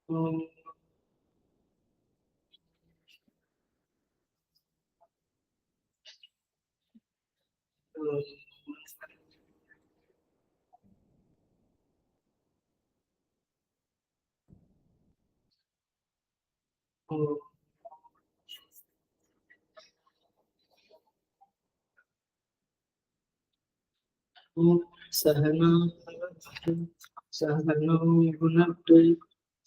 ओम सहना भवतु सहनौ भुनक्तु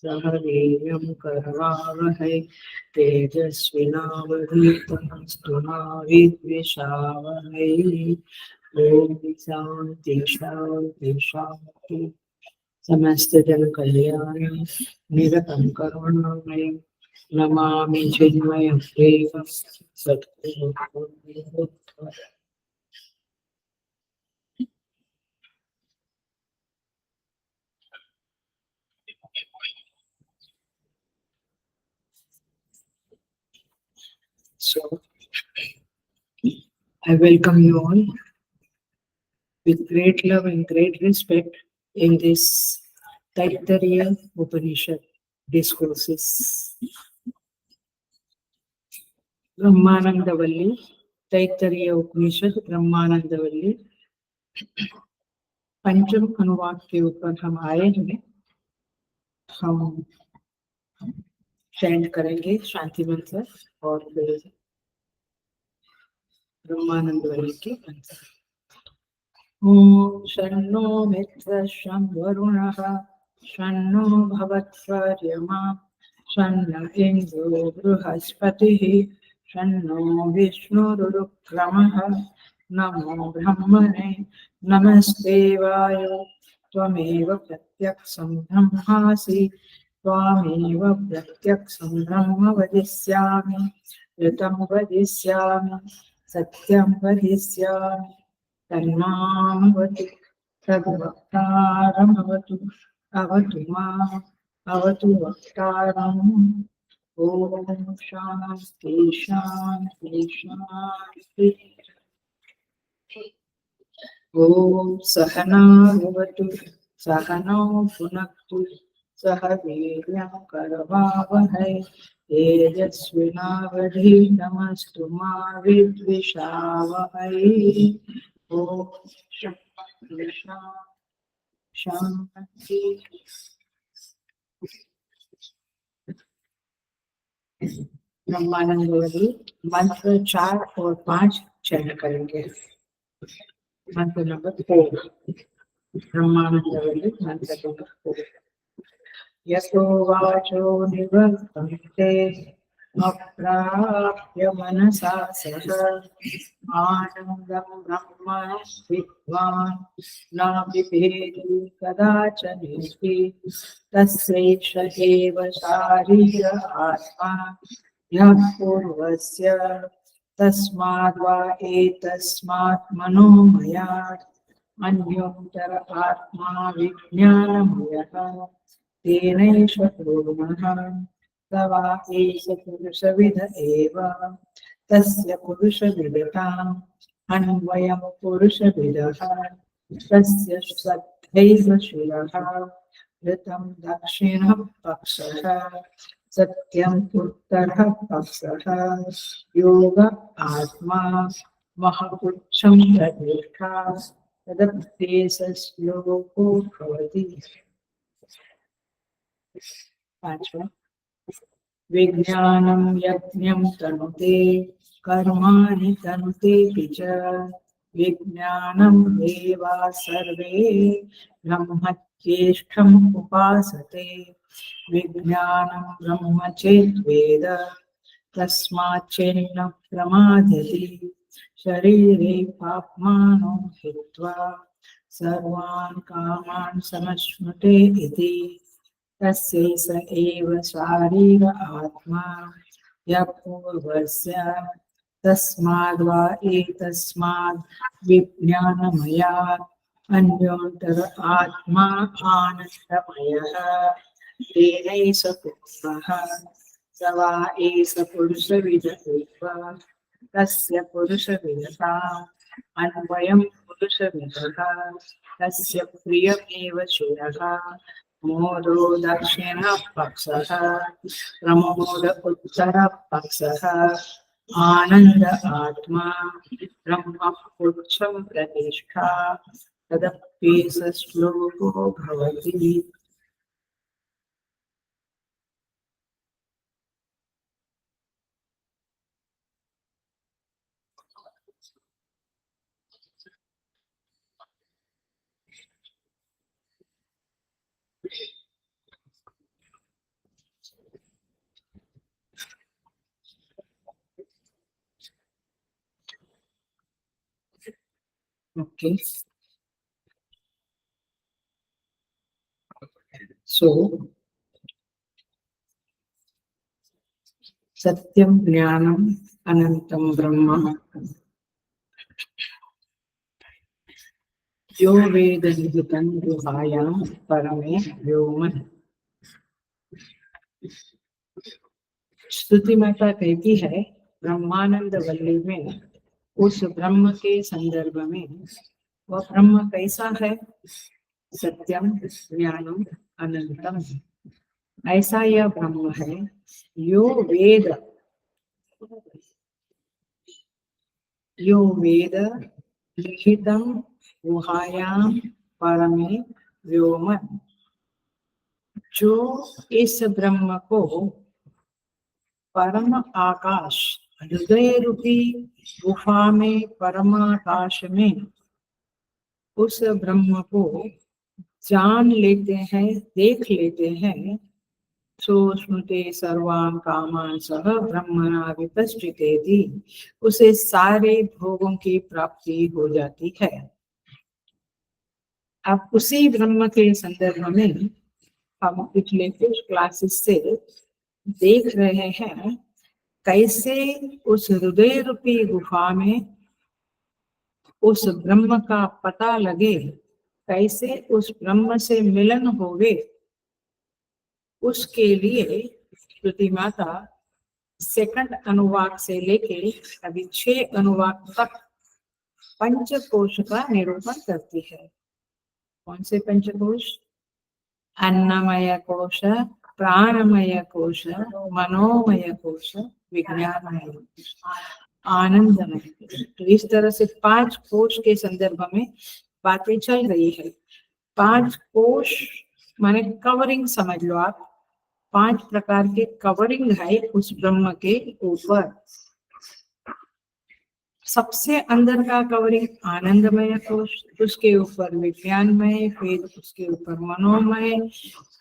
सह वीर्यं करवावहै तेजस्विनावधीतमस्तु मा विद्विषावहै। ओम शांति शांति शांति। समस्त जन कल्याण निरतं करुणामय नमामि चिन्मय देवं सद्गुरुं। So I welcome you all with great love and great respect in this Taittiriya Upanishad discourses. Brahmanandavalli Taittiriya उपनिषद ब्रह्मानंदवल्ली पंचम अनुवाद के ऊपर हम आए हैं। हम चैंट करेंगे शांति मंत्र और फिर ब्रह्मानंदवल्ली के मंत्र। ओम शन्नो मित्रः शं वरुणः शन्नो भवत्वर्यमा शन्न इन्द्रो बृहस्पतिः शन्नो विष्णुरुक्रमः नमो ब्रह्मणे नमस्तेवाय त्वमेव प्रत्यक्षं ब्रह्मासि त्वामेव प्रत्यक्षं ब्रह्म वदिष्यामि ऋतं वदिष्यामि सत्यं वदिष्यामि तन्मामवतु तद्वक्तारमवतु अवतु माम् अवतु वक्तारम्। ओम शांति शांति शांति। ओम सहना भवतु सहनौ भुनक्तु सह वीर्यं करवावहै तेजस्विनावधीतमस्तु मा विद्विषावहै। ओम शांति शांति। ब्रह्मानंदवल्ली मंत्र 4 और 5 चैन करेंगे। मंत्र नंबर 4 ब्रह्मानंदवल्ली मंत्र नंबर 4। यतो वाचो निवर्तन्ते अप्राप्य मनसा सह आनन्दं ब्रह्म विद्वान् न बिभेति कदाचनेति तस्यैष एव शारीर आत्मा यः पूर्वस्य तस्माद् वा एतस्मात् मनोमयात् अन्योन्तर आत्मा विज्ञानमयः तेनैष पूर्णः स वा एष पुरुषविद एव तस्य पुरुषविदताम् अन्वयं पुरुषविदः तस्य श्रद्धैव शिरः ऋतं दक्षिणः पक्षः सत्यं उत्तरः पक्षः योग आत्मा महपुच्छं प्रतिष्ठा तदप्येषश्लोको भवति। पांचवा विज्ञानं यज्ञं तनुते कर्माणि तनुतेऽपि च विज्ञानं देवा सर्वे ब्रह्मज्येष्ठम् उपासते विज्ञानं ब्रह्म चेद्वेद तस्माच्चेन्न प्रमादति शरीरे पाप्मानो हित्वा सर्वान् कामान् समश्नुते इति तस्यैष एव शारीर आत्मा यः पूर्वस्य तस्माद् वा एतस्माद् विज्ञानमयात् अन्योन्तर आत्मा आनन्दमयः तेनैष पुरुषः स वा एष पुरुषविद एव तस्य पुरुषविदताम् अन्वयं पुरुषविदः तस्य प्रियमेव शिरः मोदो दक्षिण पक्षः प्रमोद उत्तर पक्षः आनंद आत्मा ब्रह्म उच्च प्रतिष्ठा तदप्ये स श्लोको भवति। Okay. So, सत्यम ज्ञानम अनंतम ब्रह्म यो वेद निहितं गुहायां परमे व्योमन। स्तुति माता कहती है ब्रह्मानंद वल्ली में उस ब्रह्म के संदर्भ में, वह ब्रह्म कैसा है? सत्यम ज्ञानम अनंतम, ऐसा यह ब्रह्म है यो वेद लिखितं गुहायां परमे व्योमन, जो इस ब्रह्म को परम आकाश हृदय रूपी गुफा में, परमाकाश में उस ब्रह्म को जान लेते हैं, देख लेते हैं। सोष्णुते सर्वान् कामान् सह ब्रह्मणा विपश्चितेति, उसे सारे भोगों की प्राप्ति हो जाती है। अब उसी ब्रह्म के संदर्भ में हम पिछले कुछ क्लासेस से देख रहे हैं कैसे उस हृदय रूपी गुफा में उस ब्रह्म का पता लगे, कैसे उस ब्रह्म से मिलन होवे। उसके लिए स्तुति माता सेकंड अनुवाक से लेके अभी 6 अनुवाक तक पंचकोश का निरूपण करती है। कौन से पंचकोश? अन्नमय कोश, प्राणमय कोश, मनोमय कोश, विज्ञानमय कोश, आनंदमय कोश। तो इस तरह से 5 कोश के संदर्भ में बातें चल रही है। 5 कोश माने कवरिंग समझ लो आप। 5 प्रकार के कवरिंग है उस ब्रह्म के ऊपर। सबसे अंदर का कवरिंग आनंदमय कोश, उसके ऊपर विज्ञानमय, फिर उसके ऊपर मनोमय,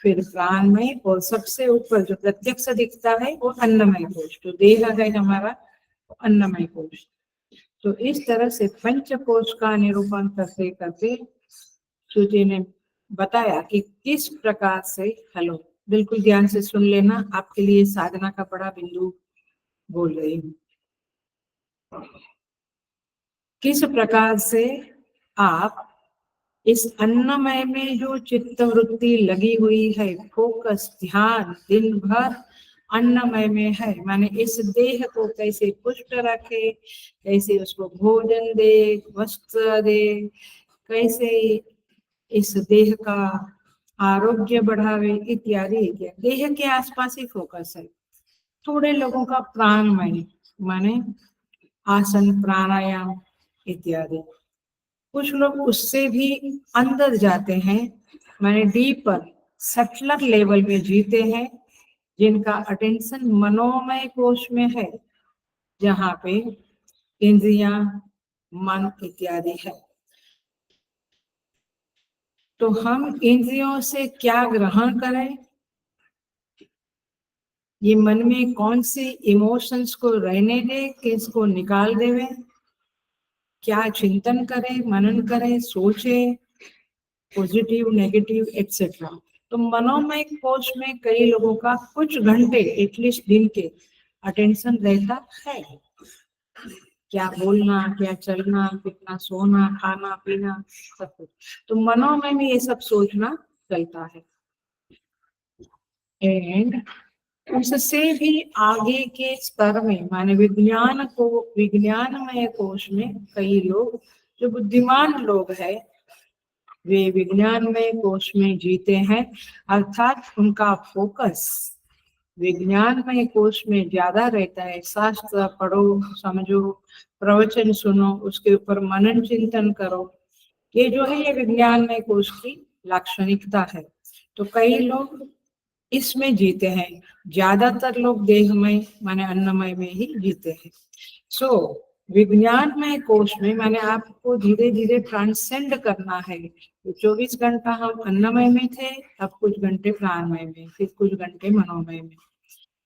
फिर प्राणमय, और सबसे ऊपर जो प्रत्यक्ष दिखता है वो अन्नमय कोश। तो देह है हमारा अन्नमय कोश। तो इस तरह से पंचकोश का निरूपण करते करते सूची ने बताया कि किस प्रकार से, हेलो बिल्कुल ध्यान से सुन लेना, आपके लिए साधना का बड़ा बिंदु बोल रही हूँ। किस प्रकार से आप इस अन्नमय में जो चित्त वृत्ति लगी हुई है, फोकस ध्यान दिन भर अन्नमय में है, माने इस देह को कैसे पुष्ट रखे, कैसे उसको भोजन दे, वस्त्र दे, कैसे इस देह का आरोग्य बढ़ावे, इत्यादि इत्यादि। देह के आसपास ही फोकस है। थोड़े लोगों का प्राणमय माने आसन प्राणायाम इत्यादि। कुछ लोग उससे भी अंदर जाते हैं, माने डीपर सटलर लेवल में जीते हैं, जिनका अटेंशन मनोमय कोश में है, जहाँ पे इंद्रियां मन इत्यादि है। तो हम इंद्रियों से क्या ग्रहण करें, ये मन में कौन सी इमोशंस को रहने दे, किसको निकाल देवे, क्या चिंतन करें, मनन करें, सोचे, पॉजिटिव नेगेटिव एक्सेट्रा। तो मनोमय कोश में कई लोगों का कुछ घंटे एटलीस्ट दिन के अटेंशन रहता है। क्या बोलना, क्या चलना, कितना सोना, खाना पीना, सब कुछ। तो मनोमय में ये सब सोचना चलता है। एंड उससे भी आगे के स्तर में माने विज्ञानमय कोश में कई लोग जो बुद्धिमान लोग हैं, वे विज्ञानमय कोश में जीते हैं, अर्थात उनका फोकस विज्ञानमय कोश में ज्यादा रहता है। शास्त्र पढ़ो, समझो, प्रवचन सुनो, उसके ऊपर मनन चिंतन करो, ये जो है ये विज्ञानमय कोश की लाक्षणिकता है। तो कई लोग इसमें जीते हैं, ज्यादातर लोग देहमय माने अन्नमय में ही जीते हैं। सो विज्ञानमय कोश में माने आपको धीरे धीरे ट्रांसेंड करना है। तो 24 घंटा हम अन्नमय में थे, अब कुछ घंटे प्राणमय में, फिर कुछ घंटे मनोमय में,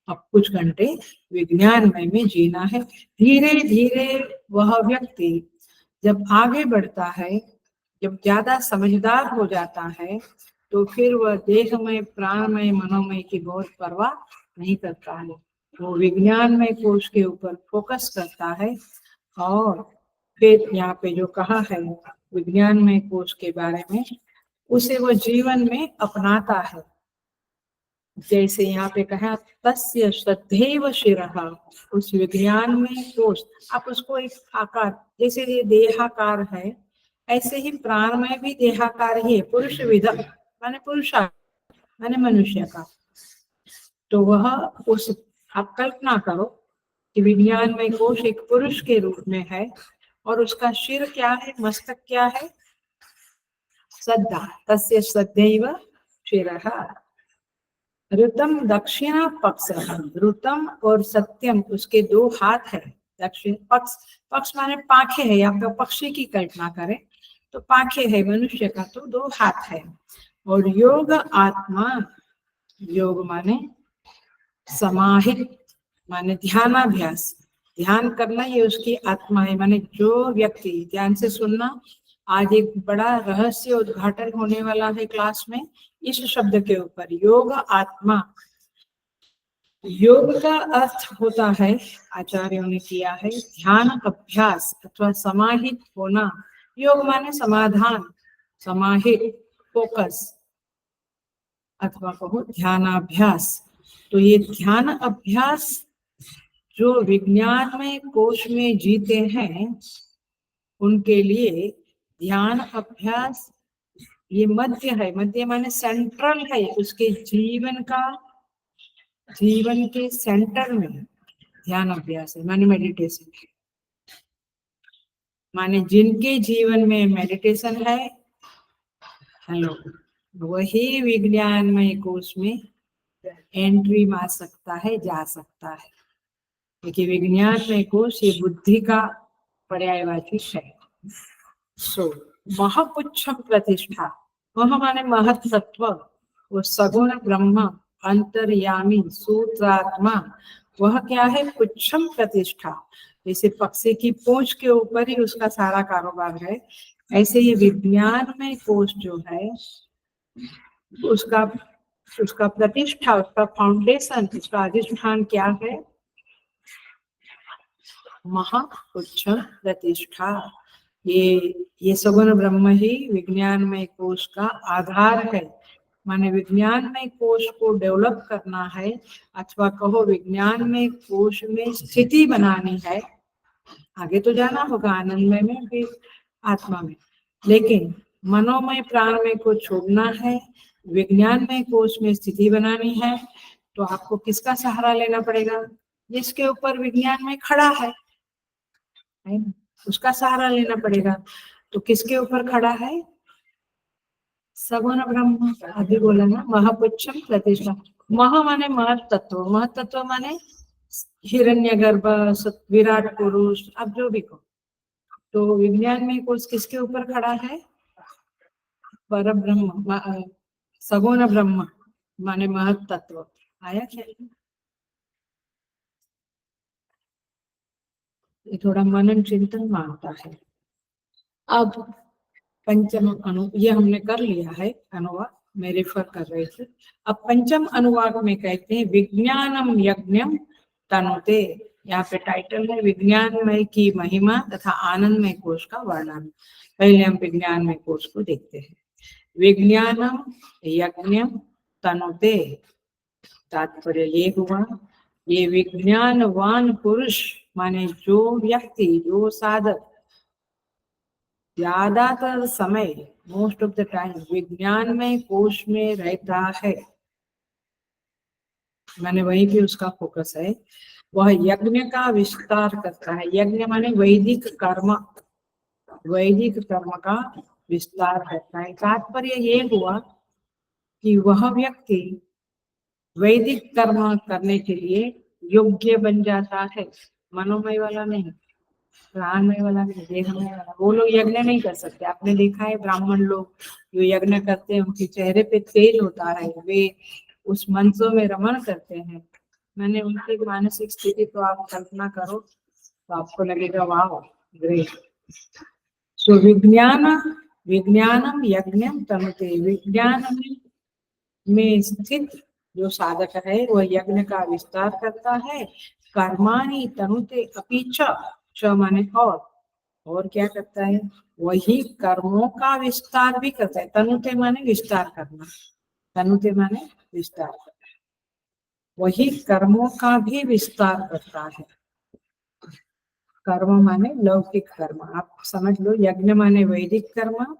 अब कुछ घंटे विज्ञानमय में जीना है। धीरे धीरे वह व्यक्ति जब आगे बढ़ता है, जब ज्यादा समझदार हो जाता है, तो फिर वह देहमय, प्राणमय, मनोमय की बहुत परवाह नहीं करता है। वो विज्ञानमय कोश के ऊपर फोकस करता है। और फिर यहाँ पे जो कहा है विज्ञानमय कोश के बारे में, उसे वो जीवन में अपनाता है। जैसे यहाँ पे कहा तस्य श्रद्धेव शिरः, उस विज्ञान में कोश, आप उसको एक आकार, जैसे ये देहाकार है, ऐसे ही प्राण में भी देहाकार ही है, पुरुष विधा माने पुरुषा माने मनुष्य का। तो वह उस, आप कल्पना करो कि विज्ञान में कोश एक पुरुष के रूप में है, और उसका शिर क्या है, मस्तक क्या है, श्रद्धा, तस्य श्रद्धेव शिरः। ऋतम दक्षिणा पक्ष, ऋतम और सत्यम उसके दो हाथ है। दक्षिण पक्ष, पक्ष माने पाखे है, या फिर पक्षी की कल्पना करें तो पाखे है, मनुष्य का तो दो हाथ है। और योग आत्मा, योग माने समाहित माने ध्यानाभ्यास, ध्यान करना, ये उसकी आत्मा है। माने जो व्यक्ति, ध्यान से सुनना, आज एक बड़ा रहस्य उद्घाटन होने वाला है क्लास में इस शब्द के ऊपर, योग आत्मा। योग का अर्थ होता है, आचार्यों ने किया है, ध्यान अभ्यास अथवा समाहित होना। योग माने समाधान, समाहित, फोकस, अथवा कहो ध्यानाभ्यास। तो ये ध्यान अभ्यास जो विज्ञान में कोश में जीते हैं, उनके लिए ध्यान अभ्यास ये मध्य है। मध्य माने सेंट्रल है, उसके जीवन का, जीवन के सेंटर में ध्यान अभ्यास है, माने मेडिटेशन। माने जिनके जीवन में मेडिटेशन है, हेलो, वही विज्ञानमय कोश में एंट्री मार सकता है, जा सकता है। क्योंकि विज्ञानमय कोश ये बुद्धि का पर्यायवाची है। सो महापुच्छम प्रतिष्ठा, मह माने महत्त्व, वो सगुण ब्रह्म, अंतर्यामी, सूत्रात्मा, वह क्या है, पुच्छम प्रतिष्ठा। जैसे पक्षी की पूंछ के ऊपर ही उसका सारा कारोबार है, ऐसे ये विज्ञान में कोश जो है उसका प्रतिष्ठा, उसका फाउंडेशन, उसका अधिष्ठान क्या है, महापुच्छम प्रतिष्ठा। ये सगुण ब्रह्म ही विज्ञानमय कोश का आधार है। माने विज्ञानमय कोश को डेवलप करना है, अथवा कहो विज्ञानमय कोश में स्थिति बनानी है। आगे तो जाना होगा आनंदमय में, फिर आत्मा में, लेकिन मनोमय प्राणमय को छोड़ना है, विज्ञानमय कोश में स्थिति बनानी है। तो आपको किसका सहारा लेना पड़ेगा, जिसके ऊपर विज्ञान में खड़ा है ना, उसका सहारा लेना पड़ेगा। तो किसके ऊपर खड़ा है, सगुण ब्रह्म। अभी बोला ना, महापुच्छम प्रतिष्ठा। मह माने महत्तत्व, महत्तत्व माने हिरण्यगर्भ, विराट पुरुष, अब जो भी को। तो विज्ञान में कोश किसके ऊपर खड़ा है, पर ब्रह्म, सगुण ब्रह्म माने महत्तत्व। आया क्या, ये थोड़ा मनन चिंतन मांगता है। अब पंचम अनु, ये हमने कर लिया है अनुवाद, मैं रेफर कर रही थी। अब पंचम अनुवाद में कहते हैं विज्ञानम यज्ञम तनुते। यहाँ पे टाइटल है विज्ञानमय की महिमा तथा आनंदमय कोश का वर्णन। पहले हम विज्ञानमय कोश को देखते हैं। विज्ञानम यज्ञम तनुते, तात्पर्य ये हुआ, ये विज्ञानवान पुरुष माने जो व्यक्ति, जो साधक ज्यादातर समय मोस्ट ऑफ द टाइम विज्ञान में कोश में रहता है, मैंने वहीं पे उसका फोकस है। वह यज्ञ का विस्तार करता है। यज्ञ माने वैदिक कर्म, वैदिक कर्म का विस्तार करता है। तात्पर्य ये हुआ कि वह व्यक्ति वैदिक कर्म करने के लिए योग्य बन जाता है। मनोमय वाला नहीं, प्राणमय वाला नहीं, देहमय वाला। वो लोग यज्ञ नहीं कर सकते। आपने देखा है ब्राह्मण लोग जो यज्ञ करते हैं उनके चेहरे पे तेज होता है, वे उस मंचों में रमण करते हैं। मैंने उनकी मानसिक स्थिति तो आप कल्पना करो तो आपको लगेगा वाह ग्रेट। सो विज्ञानम यज्ञम तनुते। विज्ञान में स्थित जो साधक है वह यज्ञ का विस्तार करता है। कर्माणि तनुते अपि च माने और क्या करता है, वही कर्मों का विस्तार भी करता है। तनुते माने विस्तार करना, तनुते माने विस्तार करना, वही कर्मों का भी विस्तार करता है। कर्म माने लौकिक कर्म, आप समझ लो। यज्ञ माने वैदिक कर्म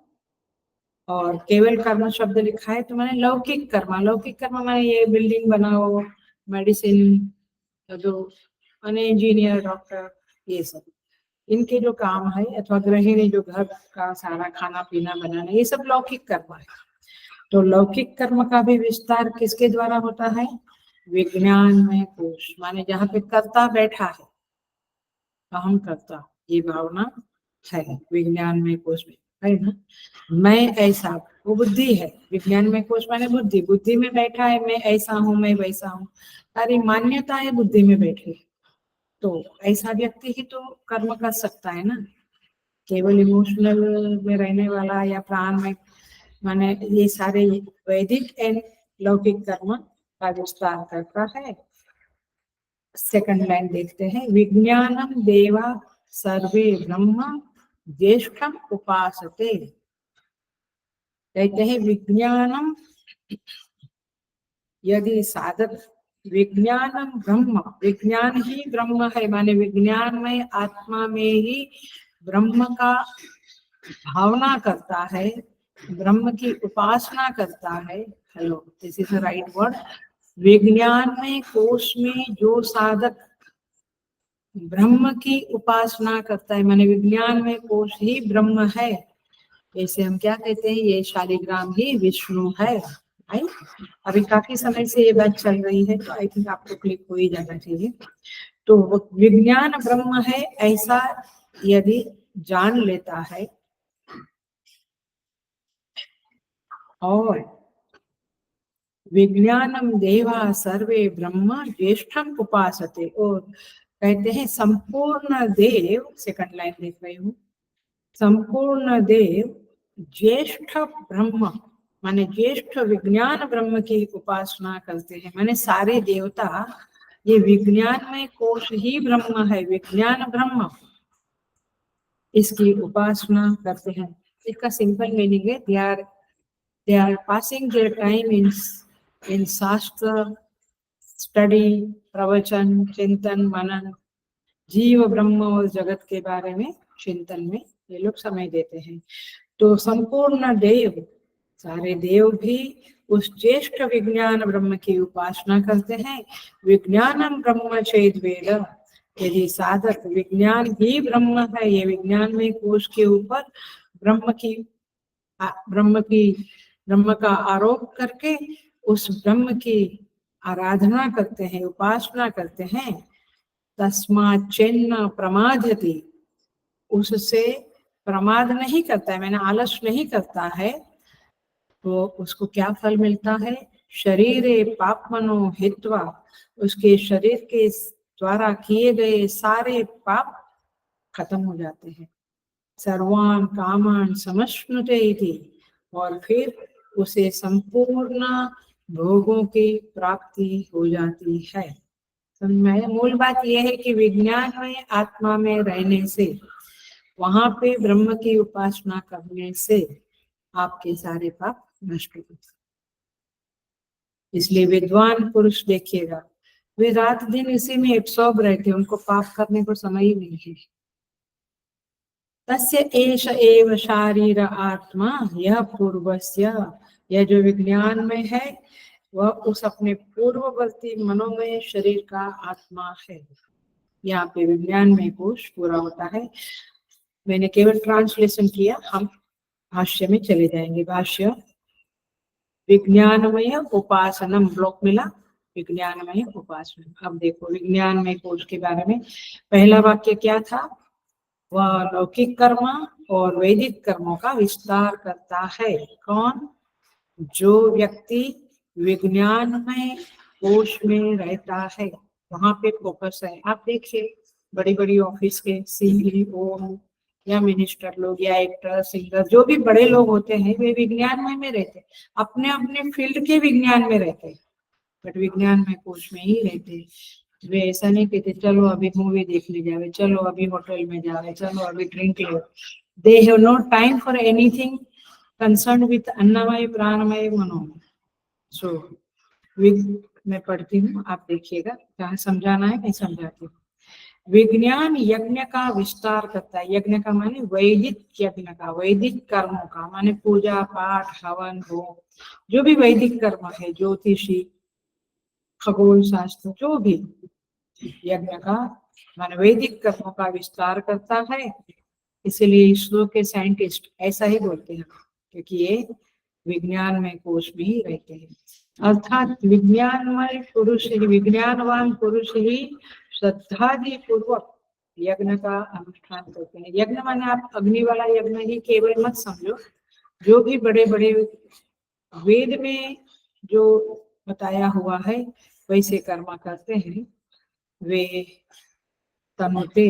और केवल कर्म शब्द लिखा है तो माने लौकिक कर्म। लौकिक कर्म माने ये बिल्डिंग बनाओ, मेडिसिन, जो माने इंजीनियर, डॉक्टर, ये सब इनके जो काम है, अथवा गृहिणी जो घर का सारा खाना पीना बनाना, ये सब लौकिक कर्म है। तो लौकिक कर्म का भी विस्तार किसके द्वारा होता है, विज्ञान में कोश। माने जहाँ पे कर्ता बैठा है, अहम कर्ता, ये भावना है विज्ञान में कोश में, है ना। मैं ऐसा, वो बुद्धि है। विज्ञान में कोश माने बुद्धि, बुद्धि में बैठा है मैं ऐसा हूँ, मैं वैसा हूँ, सारी मान्यता है बुद्धि में बैठी। तो ऐसा व्यक्ति ही तो कर्म कर सकता है ना। केवल इमोशनल में रहने वाला या प्राण में, माने ये सारे वैदिक एंड लौकिक कर्म का विस्तार करता है। सेकंड लाइन देखते हैं। विज्ञानम देवा सर्वे ब्रह्म ज्येष्ठम उपासते। कहते हैं विज्ञानम, यदि साधक विज्ञानम ब्रह्म, विज्ञान ही ब्रह्म है, माने विज्ञान में आत्मा में ही ब्रह्म का भावना करता है, ब्रह्म की उपासना करता है। Hello, this is the right word. विज्ञान में कोश में जो साधक ब्रह्म की उपासना करता है, माने विज्ञान में कोश ही ब्रह्म है। जैसे हम क्या कहते हैं, ये शालिग्राम ही विष्णु है। अभी काफी समय से ये बात चल रही है, तो आई थिंक आपको क्लिक हो ही जाना चाहिए। तो विज्ञान ब्रह्म है ऐसा यदि जान लेता है, और विज्ञानम देवा सर्वे ब्रह्म ज्येष्ठम उपासते। और कहते हैं संपूर्ण देव, सेकंड लाइन देख रही हूँ, संपूर्ण देव ज्येष्ठ ब्रह्म माने ज्येष्ठ विज्ञान ब्रह्म की उपासना करते हैं। माने सारे देवता ये विज्ञान में कोश ही ब्रह्म है, विज्ञान ब्रह्म, इसकी उपासना करते हैं। इसका सिंपल मीनिंग है they are passing their time in शास्त्र स्टडी, प्रवचन, चिंतन, मनन, जीव ब्रह्म और जगत के बारे में चिंतन में ये लोग समय देते हैं। तो संपूर्ण देव, सारे देव भी उस ज्येष्ठ विज्ञान ब्रह्म की उपासना करते हैं। विज्ञानम ब्रह्म चेद वेद, यदि साधक विज्ञान ही ब्रह्म है, ये विज्ञान में कोश के ऊपर ब्रह्म का आरोप करके उस ब्रह्म की आराधना करते हैं, उपासना करते हैं। तस्मात् चिन्ह प्रमादयति, उससे प्रमाद नहीं करता है, मैंने आलस नहीं करता है, तो उसको क्या फल मिलता है, शरीरे पापमनो हित्वा, उसके शरीर के द्वारा किए गए सारे पाप खत्म हो जाते हैं। सर्वान कामान समश्नुते इति, और फिर उसे संपूर्ण भोगों की प्राप्ति हो जाती है। समझ में? मूल बात यह है कि विज्ञान में आत्मा में रहने से, वहां पे ब्रह्म की उपासना करने से आपके सारे पाप नष्ट हो। इसलिए विद्वान पुरुष देखिएगा, वे रात दिन इसी में एब्सॉर्ब रहते, उनको पाप करने को समय ही नहीं है। तस्य एष एव शारीर आत्मा, यह पूर्वस्य, यह जो विज्ञान में है वह उस अपने पूर्ववर्ती मनोमय शरीर का आत्मा है। यहाँ पे विज्ञान में कोश पूरा होता है। मैंने केवल ट्रांसलेशन किया, हम भाष्य में चले जाएंगे। भाष्य, विज्ञानमय उपासनम, ब्लॉक मिला, विज्ञानमय उपासना। अब देखो विज्ञानमय कोश के बारे में पहला वाक्य क्या था, वह लौकिक कर्म और वैदिक कर्मों का विस्तार करता है। कौन? जो व्यक्ति विज्ञानमय कोश में रहता है, वहां पे फोकस है। आप देखिए बड़ी बड़ी ऑफिस के सीईओ या मिनिस्टर लोग या एक्टर सिंगर जो भी बड़े लोग होते हैं वे विज्ञानमय में रहते हैं, अपने अपने फील्ड के विज्ञान में रहते हैं, बट विज्ञानमय कोश में ही रहते हैं। वे ऐसा नहीं कहते चलो अभी मूवी देखने जावे, चलो अभी होटल में जावे, चलो अभी ड्रिंक लो। They have no time for anything concern with अन्नमय प्राणमय मनोमय। सो मैं पढ़ती हूँ, आप देखिएगा कहाँ समझाना है, मैं समझाती हूँ। विज्ञान यज्ञ का विस्तार करता है। यज्ञ का माने वैदिक यज्ञ का, वैदिक कर्मों का माने पूजा पाठ हवन होम, जो भी वैदिक कर्म है, ज्योतिषी खगोल शास्त्र, जो भी यज्ञ का माने वैदिक कर्मों का विस्तार करता है। इसीलिए इसरो के साइंटिस्ट ऐसा ही बोलते हैं, क्योंकि ये विज्ञान में कोश में ही रहते हैं। अर्थात विज्ञानमय पुरुष ही, विज्ञानवान पुरुष ही श्रद्धादि पूर्वक यज्ञ का अनुष्ठान करते हैं। यज्ञ माने आप अग्नि वाला यज्ञ ही केवल मत समझो, जो भी बड़े बड़े वेद में जो बताया हुआ है वैसे कर्म करते हैं, वे तनुते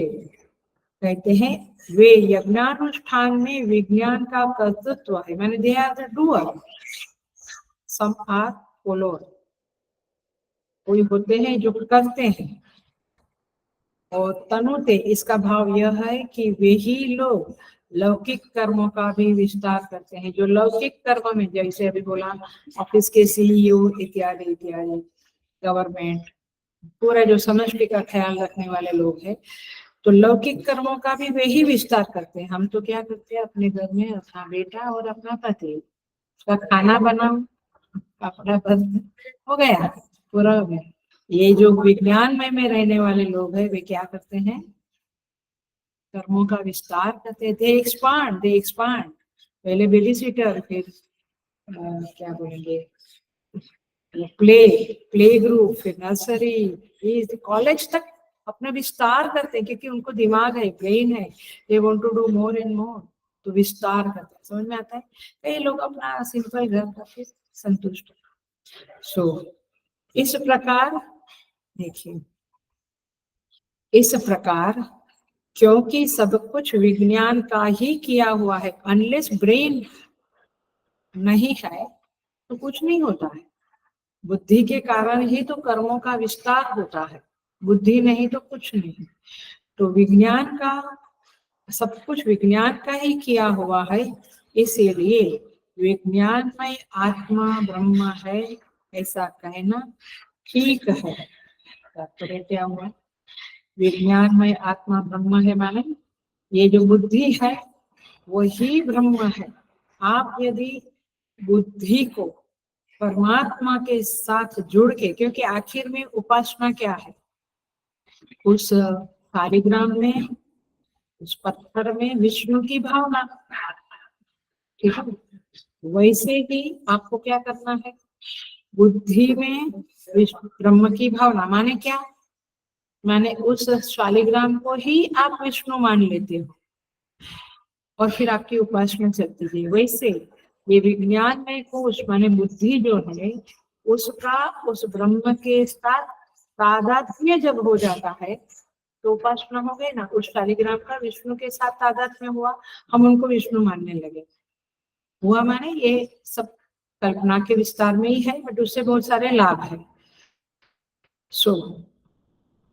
कहते हैं। वे यज्ञानुष्ठान में विज्ञान का कर्तृत्व है, माने they are the doer, some are follower. कोई होते हैं जो करते हैं, और तनुते इसका भाव यह है कि वे ही लोग लौकिक कर्मों का भी विस्तार करते हैं। जो लौकिक कर्म में, जैसे अभी बोला ऑफिस के सीईओ इत्यादि इत्यादि, गवर्नमेंट, पूरा जो समष्टि का ख्याल रखने वाले लोग हैं, तो लौकिक कर्मों का भी वे ही विस्तार करते हैं। हम तो क्या करते हैं, अपने घर में अपना बेटा और अपना पति, उसका खाना बनाओ, अपना बस हो गया, पूरा हो गया। ये जो विज्ञानमय में रहने वाले लोग हैं, वे क्या करते हैं, कर्मों का विस्तार करते हैं। दे एक्सपांड। पहले बेबी सीटर, फिर क्या बोलेंगे, प्ले ग्रुप, फिर नर्सरी, कॉलेज तक अपना विस्तार करते हैं, क्योंकि उनको दिमाग है, ब्रेन है, they want to do more and more, तो विस्तार करते हैं। समझ में आता है? कई लोग अपना सिंपल घर करके संतुष्ट। सो इस प्रकार देखिए, इस प्रकार क्योंकि सब कुछ विज्ञान का ही किया हुआ है, अनलेस ब्रेन नहीं है तो कुछ नहीं होता है। बुद्धि के कारण ही तो कर्मों का विस्तार होता है, बुद्धि नहीं तो कुछ नहीं। तो विज्ञान का, सब कुछ विज्ञान का ही किया हुआ है, इसीलिए विज्ञानमय आत्मा ब्रह्म है, ऐसा कहना ठीक है। तात्पर्य क्या हुआ? विज्ञानमय आत्मा ब्रह्म है माने ये जो बुद्धि है वही ब्रह्म है। आप यदि बुद्धि को परमात्मा के साथ जुड़ के, क्योंकि आखिर में उपासना क्या है, उस शालिग्राम में, उस पत्थर में विष्णु की भावना, ठीक है? वैसे ही आपको क्या करना है, बुद्धि में विष्णु ब्रह्म की भावना, माने क्या, माने उस शालिग्राम को ही आप विष्णु मान लेते हो और फिर आपकी उपासना चलती है। वैसे ये विज्ञान में कोश माने बुद्धि जो है, उसका उस ब्रह्म के साथ तादात्म्य जब हो जाता है तो उपासना हो गई ना। उस शालिग्राम का विष्णु के साथ तादात्म्य हुआ, हम उनको विष्णु मानने लगे। हुआ माने ये सब कल्पना के विस्तार में ही है, बट उससे बहुत सारे लाभ है। सो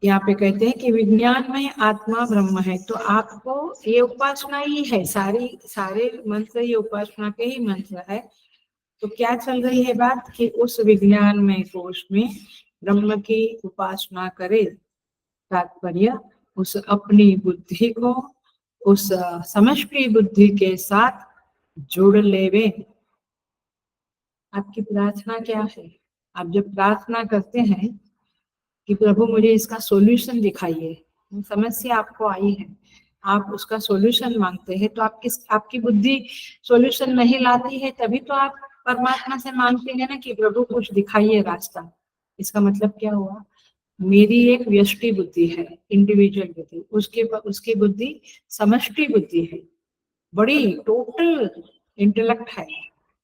यहाँ पे कहते हैं कि विज्ञान में आत्मा ब्रह्म है, तो आपको ये उपासना ही है, सारे मंत्र ये उपासना के ही मंत्र है। तो क्या चल रही है बात कि उस विज्ञान में कोश में ब्रह्म की उपासना करे। तात्पर्य उस अपनी बुद्धि को उस समष्टि बुद्धि के साथ जुड़ लेवे। आपकी प्रार्थना क्या है? आप जब प्रार्थना करते हैं कि प्रभु मुझे इसका सॉल्यूशन दिखाइए, समस्या आपको आई है, आप उसका सॉल्यूशन मांगते हैं, तो आपकी बुद्धि सॉल्यूशन नहीं लाती है, तभी तो आप परमात्मा से मांगते हैं ना कि प्रभु कुछ दिखाइए रास्ता। इसका मतलब क्या हुआ? मेरी एक व्यष्टि बुद्धि है, इंडिविजुअल बुद्धि, उसकी बुद्धि समष्टि बुद्धि है, बड़ी टोटल इंटेलेक्ट है।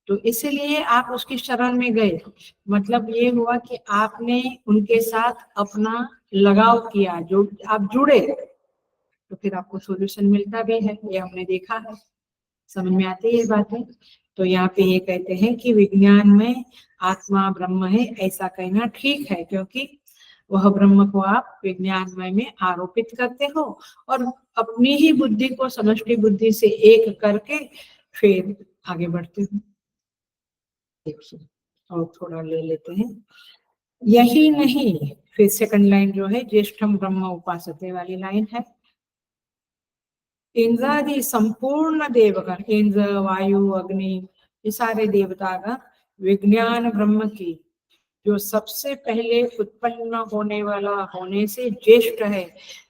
तो इसीलिए आप उसकी शरण में गए, मतलब ये हुआ कि आपने उनके साथ अपना लगाव किया, जो आप जुड़े, तो फिर आपको सॉल्यूशन मिलता भी है, ये हमने देखा है। समझ में आती है ये बातें? तो यहाँ पे ये कहते हैं कि विज्ञान में आत्मा ब्रह्म है, ऐसा कहना ठीक है, क्योंकि वह ब्रह्म को आप विज्ञानमय में आरोपित करते हो और अपनी ही बुद्धि को समष्टि बुद्धि से एक करके फिर आगे बढ़ते हो। देखिए और थोड़ा ले लेते हैं। यही नहीं, फिर सेकंड लाइन जो है, ज्येष्ठम ब्रह्म उपासते वाली लाइन है। इंद्रादि संपूर्ण देवगण, इंद्र, वायु, अग्नि, ये सारे देवतागण विज्ञान ब्रह्म की जो सबसे पहले उत्पन्न होने वाला होने से ज्येष्ठ है,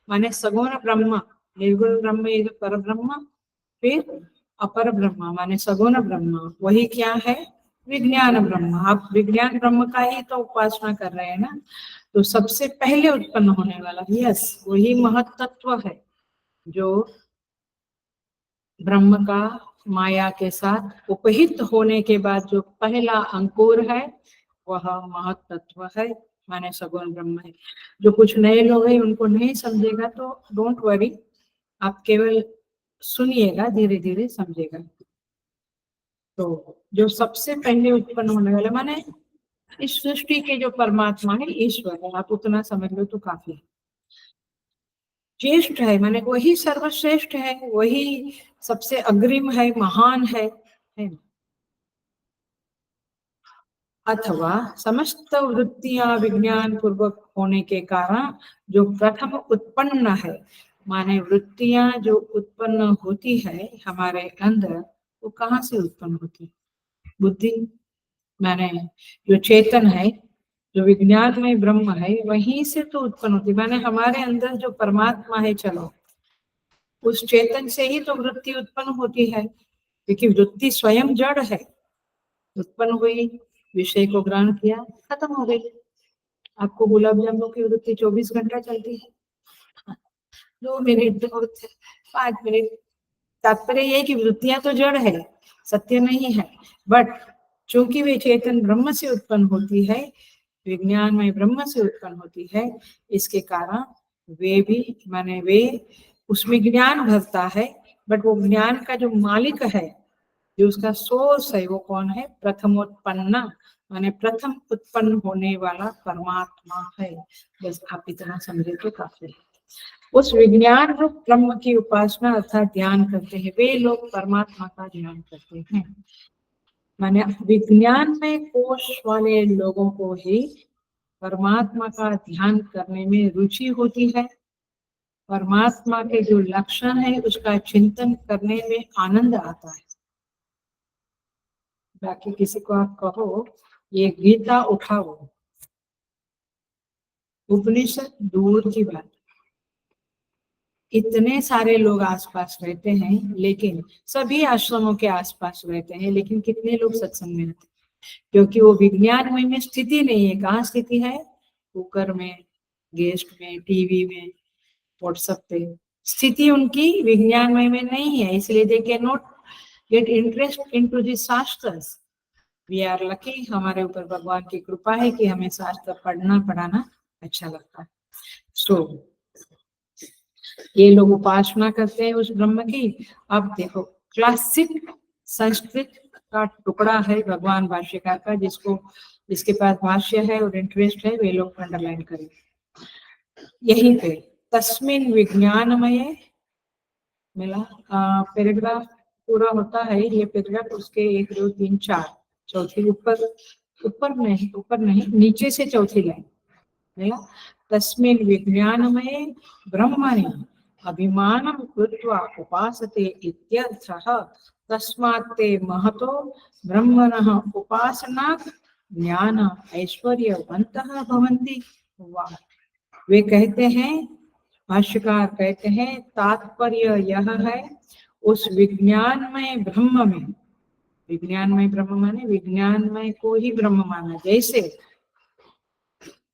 माने सगुण ब्रह्म, निर्गुण ब्रह्म ये पर ब्रह्म, फिर अपर ब्रह्म माने सगुण ब्रह्म, वही क्या है? विज्ञान ब्रह्म। आप विज्ञान ब्रह्म का ही तो उपासना कर रहे हैं ना, तो सबसे पहले उत्पन्न होने वाला, यस, वही महत्त्व है जो ब्रह्म का माया के साथ उपहित होने के बाद जो पहला अंकुर है वह महत्त्व है, माने सगुण ब्रह्म है। जो कुछ नए लोग हैं उनको नहीं समझेगा तो डोंट वरी, आप केवल सुनिएगा, धीरे धीरे समझेगा। तो जो सबसे पहले उत्पन्न होने वाले माने इस सृष्टि के जो परमात्मा है, ईश्वर है, आप उतना समझ लो तो काफी है। ज्येष्ठ है माने वही सर्वश्रेष्ठ है, वही सबसे अग्रिम है, महान है ना? अथवा समस्त वृत्तियां विज्ञान पूर्वक होने के कारण जो प्रथम उत्पन्न है, माने वृत्तियां जो उत्पन्न होती है हमारे अंदर, वो कहाँ से उत्पन्न होती है? बुद्धि, माने जो चेतन है, जो विज्ञान में ब्रह्म है, वहीं से तो उत्पन्न होती है। माने हमारे अंदर जो परमात्मा है, चलो उस चेतन से ही तो वृत्ति उत्पन्न होती है, क्योंकि वृत्ति स्वयं जड़ है। उत्पन्न हुई, विषय को ग्रहण किया, खत्म हो गई। आपको गुलाब जामुन की वृत्ति 24 घंटा चलती है? 2 मिनट, 5 मिनट। तात्पर्य ये कि वृत्तियां तो जड़ है, सत्य नहीं है, बट चूंकि वे चेतन ब्रह्म से उत्पन्न होती है, विज्ञान में ब्रह्म से उत्पन्न होती है, इसके कारण वे भी, माने वे उसमें ज्ञान भरता है, बट वो ज्ञान का जो मालिक है, जो उसका सोर्स है, वो कौन है? प्रथमोत्पन्न, माने प्रथम उत्पन्न होने वाला परमात्मा है। बस आप इतना समझे तो काफी है। उस विज्ञान रूप ब्रह्म की उपासना अर्थात ध्यान करते हैं, वे लोग परमात्मा का ध्यान करते हैं। माने विज्ञान में कोश वाले लोगों को ही परमात्मा का ध्यान करने में रुचि होती है, परमात्मा के जो लक्षण है उसका चिंतन करने में आनंद आता है। बाकी किसी को आप कहो ये गीता उठाओ, उपनिषद दूर की बात, इतने सारे लोग आसपास रहते हैं, लेकिन सभी आश्रमों के आसपास रहते हैं, लेकिन कितने लोग सत्संग में आते हैं? क्योंकि वो विज्ञानमय में स्थिति नहीं है। कहाँ स्थिति है? कुकर में, गेस्ट में, टीवी में, व्हाट्सएप पे। स्थिति उनकी विज्ञानमय में नहीं है, इसलिए they can not get interest into the shastras. We are lucky, हमारे ऊपर भगवान की कृपा है कि हमें शास्त्र पढ़ना पढ़ाना अच्छा लगता है। सो ये लोग उपासना करते हैं उस ब्रह्म की। अब देखो, क्लासिक संस्कृत का टुकड़ा है भगवान भाष्यकार का, जिसके पास भाष्य है और इंटरेस्ट है, वे लोग अंडरलाइन करें यहीं पे। तस्मिन विज्ञानमय मिला पैराग्राफ पूरा होता है ये पैराग्राफ, उसके 1 2 3 4 चौथी ऊपर नहीं नीचे से चौथी लाइन मिला। तस्मिन विज्ञानमय ब्रह्मणि, अभिमानं कृत्वा उपासते इत्यर्थः। तस्मात् ते महतो ब्रह्मणः उपासनात् ज्ञान ऐश्वर्यवन्तः भवन्ति। वाह! वे कहते हैं, भाष्यकार कहते हैं, तात्पर्य यह है, उस विज्ञानमय ब्रह्म में, विज्ञानमय ब्रह्म माने विज्ञानमय को ही ब्रह्म माना, जैसे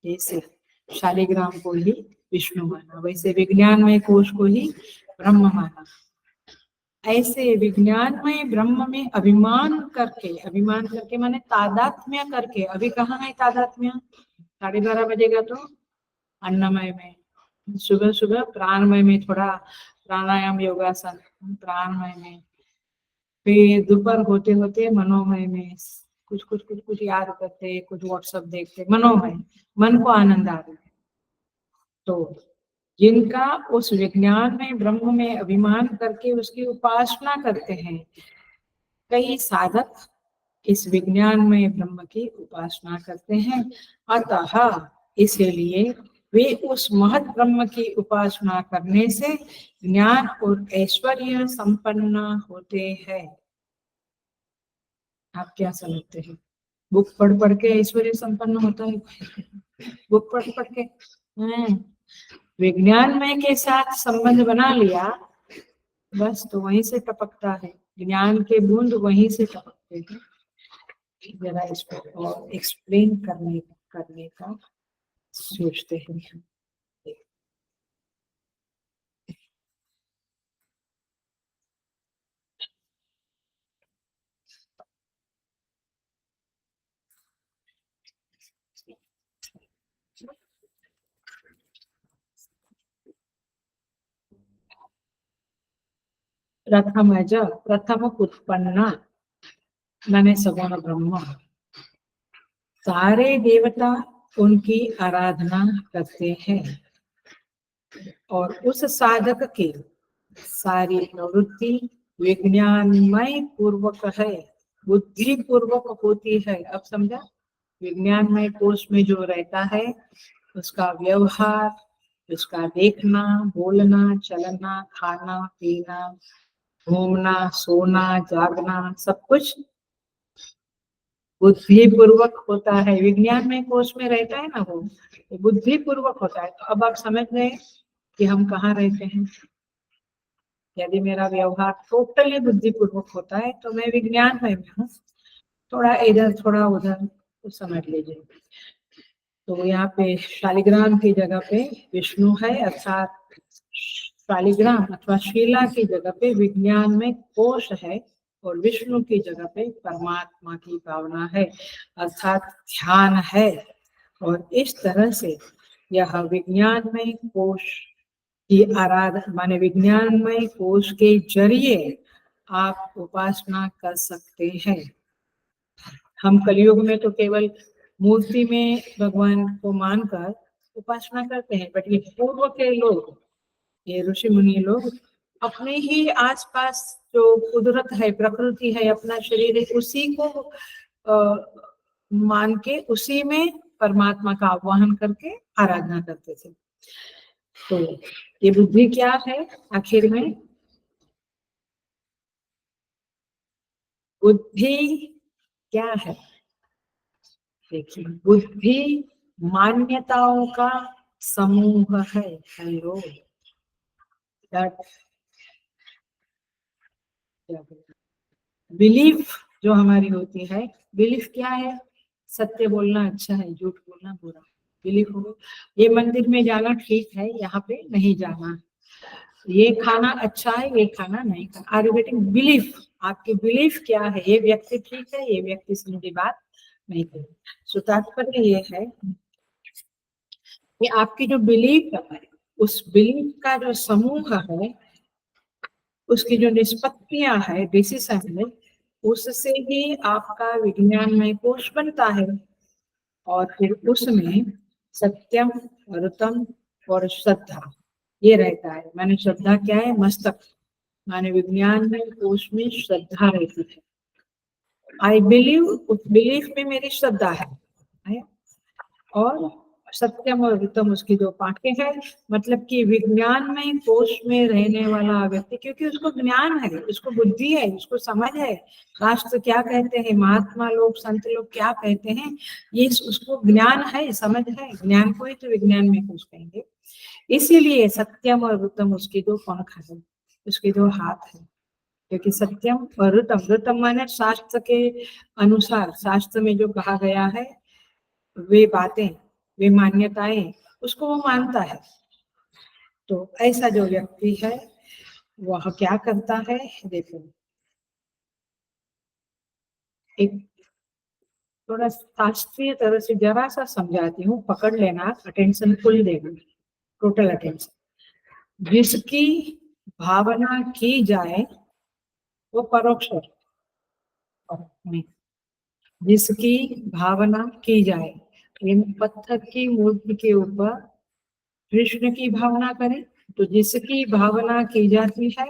जैसे शालिग्राम को ही विष्णु माना, वैसे विज्ञानमय कोश को ही ब्रह्म माना। ऐसे विज्ञानमय ब्रह्म में अभिमान करके माने तादात्म्य करके। अभी कहाँ है तादात्म्य? 12:30 बजेगा तो अन्नमय में, सुबह सुबह प्राणमय में थोड़ा प्राणायाम योगासन, प्राणमय में, फिर दोपहर होते होते मनोमय में कुछ याद करते, कुछ व्हाट्सएप देखते, मनोमय, मन को आनंद आ रहा है। तो जिनका उस विज्ञान में ब्रह्म में अभिमान करके उसकी उपासना करते हैं, कई साधक इस विज्ञान में ब्रह्म की उपासना करते हैं, अतः इसलिए वे उस महत् ब्रह्म की उपासना करने से ज्ञान और ऐश्वर्य संपन्न होते हैं। आप क्या समझते हैं? बुक पढ़ के ऐश्वर्य संपन्न होता है? बुक पढ़ के विज्ञानमय के साथ संबंध बना लिया, बस तो वहीं से टपकता है, ज्ञान के बूंद वहीं से टपकते हैं। जरा इसको और एक्सप्लेन करने का सोचते हैं। प्रथम उत्पन्न माने सगुण ब्रह्म, सारे देवता उनकी आराधना करते हैं और उस साधक की सारी प्रवृत्ति विज्ञानमय पूर्वक है, बुद्धि पूर्वक होती है। अब समझा? विज्ञानमय कोश में जो रहता है, उसका व्यवहार, उसका देखना, बोलना, चलना, खाना, पीना, घूमना, सोना, जागना, सब कुछ बुद्धि पूर्वक होता है। विज्ञान में कोश में रहता है ना, वो बुद्धि पूर्वक होता है। तो अब आप समझ गए कि हम कहाँ रहते हैं। यदि मेरा व्यवहार टोटली बुद्धि पूर्वक होता है तो मैं विज्ञान में हूँ, थोड़ा इधर थोड़ा उधर, तो समझ लीजिए। तो यहाँ पे शालिग्राम की जगह पे विष्णु है, अर्थात शालिग्राम अथवा शीला की जगह पे विज्ञान में कोश है, और विष्णु की जगह पे परमात्मा की भावना है, अर्थात ध्यान है। और इस तरह से यह विज्ञान में कोश की आराधना माने विज्ञान में कोश के जरिए आप उपासना कर सकते हैं। हम कलयुग में तो केवल मूर्ति में भगवान को मानकर उपासना करते हैं, बट ये पूर्व के लोग, ये ऋषि मुनि लोग अपने ही आसपास जो कुदरत है, प्रकृति है, अपना शरीर है, उसी को मान के उसी में परमात्मा का आह्वान करके आराधना करते थे। तो ये बुद्धि क्या है आखिर में? बुद्धि क्या है? देखिए, बुद्धि मान्यताओं का समूह है। हेलो, बिलीफ जो हमारी होती है, बिलीफ क्या है? सत्य बोलना अच्छा है, झूठ बोलना बुरा। बिलीफ हो, ये मंदिर में जाना ठीक है, यहाँ पे नहीं जाना, ये खाना अच्छा है, ये खाना नहीं खाना। Are you getting? बिलीफ, आपकी बिलीफ क्या है? ये व्यक्ति ठीक है, ये व्यक्ति से मेरी बात नहीं करेगी। सो तात्पर्य ये है कि आपकी जो बिलीफ है, उस बिलीफ का जो समूह है, उसकी जो निष्पत्तियां है, डिसीजन है, उससे ही आपका विज्ञानमय कोश बनता है। और फिर उसमें सत्यम, ऋतम और श्रद्धा ये रहता है। माने श्रद्धा क्या है? मस्तक, माने विज्ञान में कोश में श्रद्धा रहती है। आई बिलीव, उस बिलीफ में मेरी श्रद्धा है। और सत्यम और ऋतम उसकी दो पांखें हैं, मतलब कि विज्ञान में कोश में रहने वाला व्यक्ति, क्योंकि उसको ज्ञान है, उसको बुद्धि है, उसको समझ है, शास्त्र क्या कहते हैं, महात्मा लोग संत लोग क्या कहते हैं, ये उसको ज्ञान है, समझ है, ज्ञान को ही तो विज्ञान में कोश कहेंगे। इसीलिए सत्यम और ऋतम उसकी दो पंख है, उसके दो हाथ है, क्योंकि सत्यम और ऋतम, ऋतम माने शास्त्र के अनुसार, शास्त्र में जो कहा गया है वे बातें, वे मान्यताएं, उसको वो मानता है। तो ऐसा जो व्यक्ति है वह क्या करता है, देखो एक थोड़ा शास्त्रीय तरह से जरा सा समझाती हूँ, पकड़ लेना, अटेंशन फुल देना, टोटल अटेंशन। जिसकी भावना की जाए वो परोक्ष है, जिसकी भावना की जाए, इन पत्थर की मूर्ति के ऊपर कृष्ण की भावना करें, तो जिसकी भावना की जाती है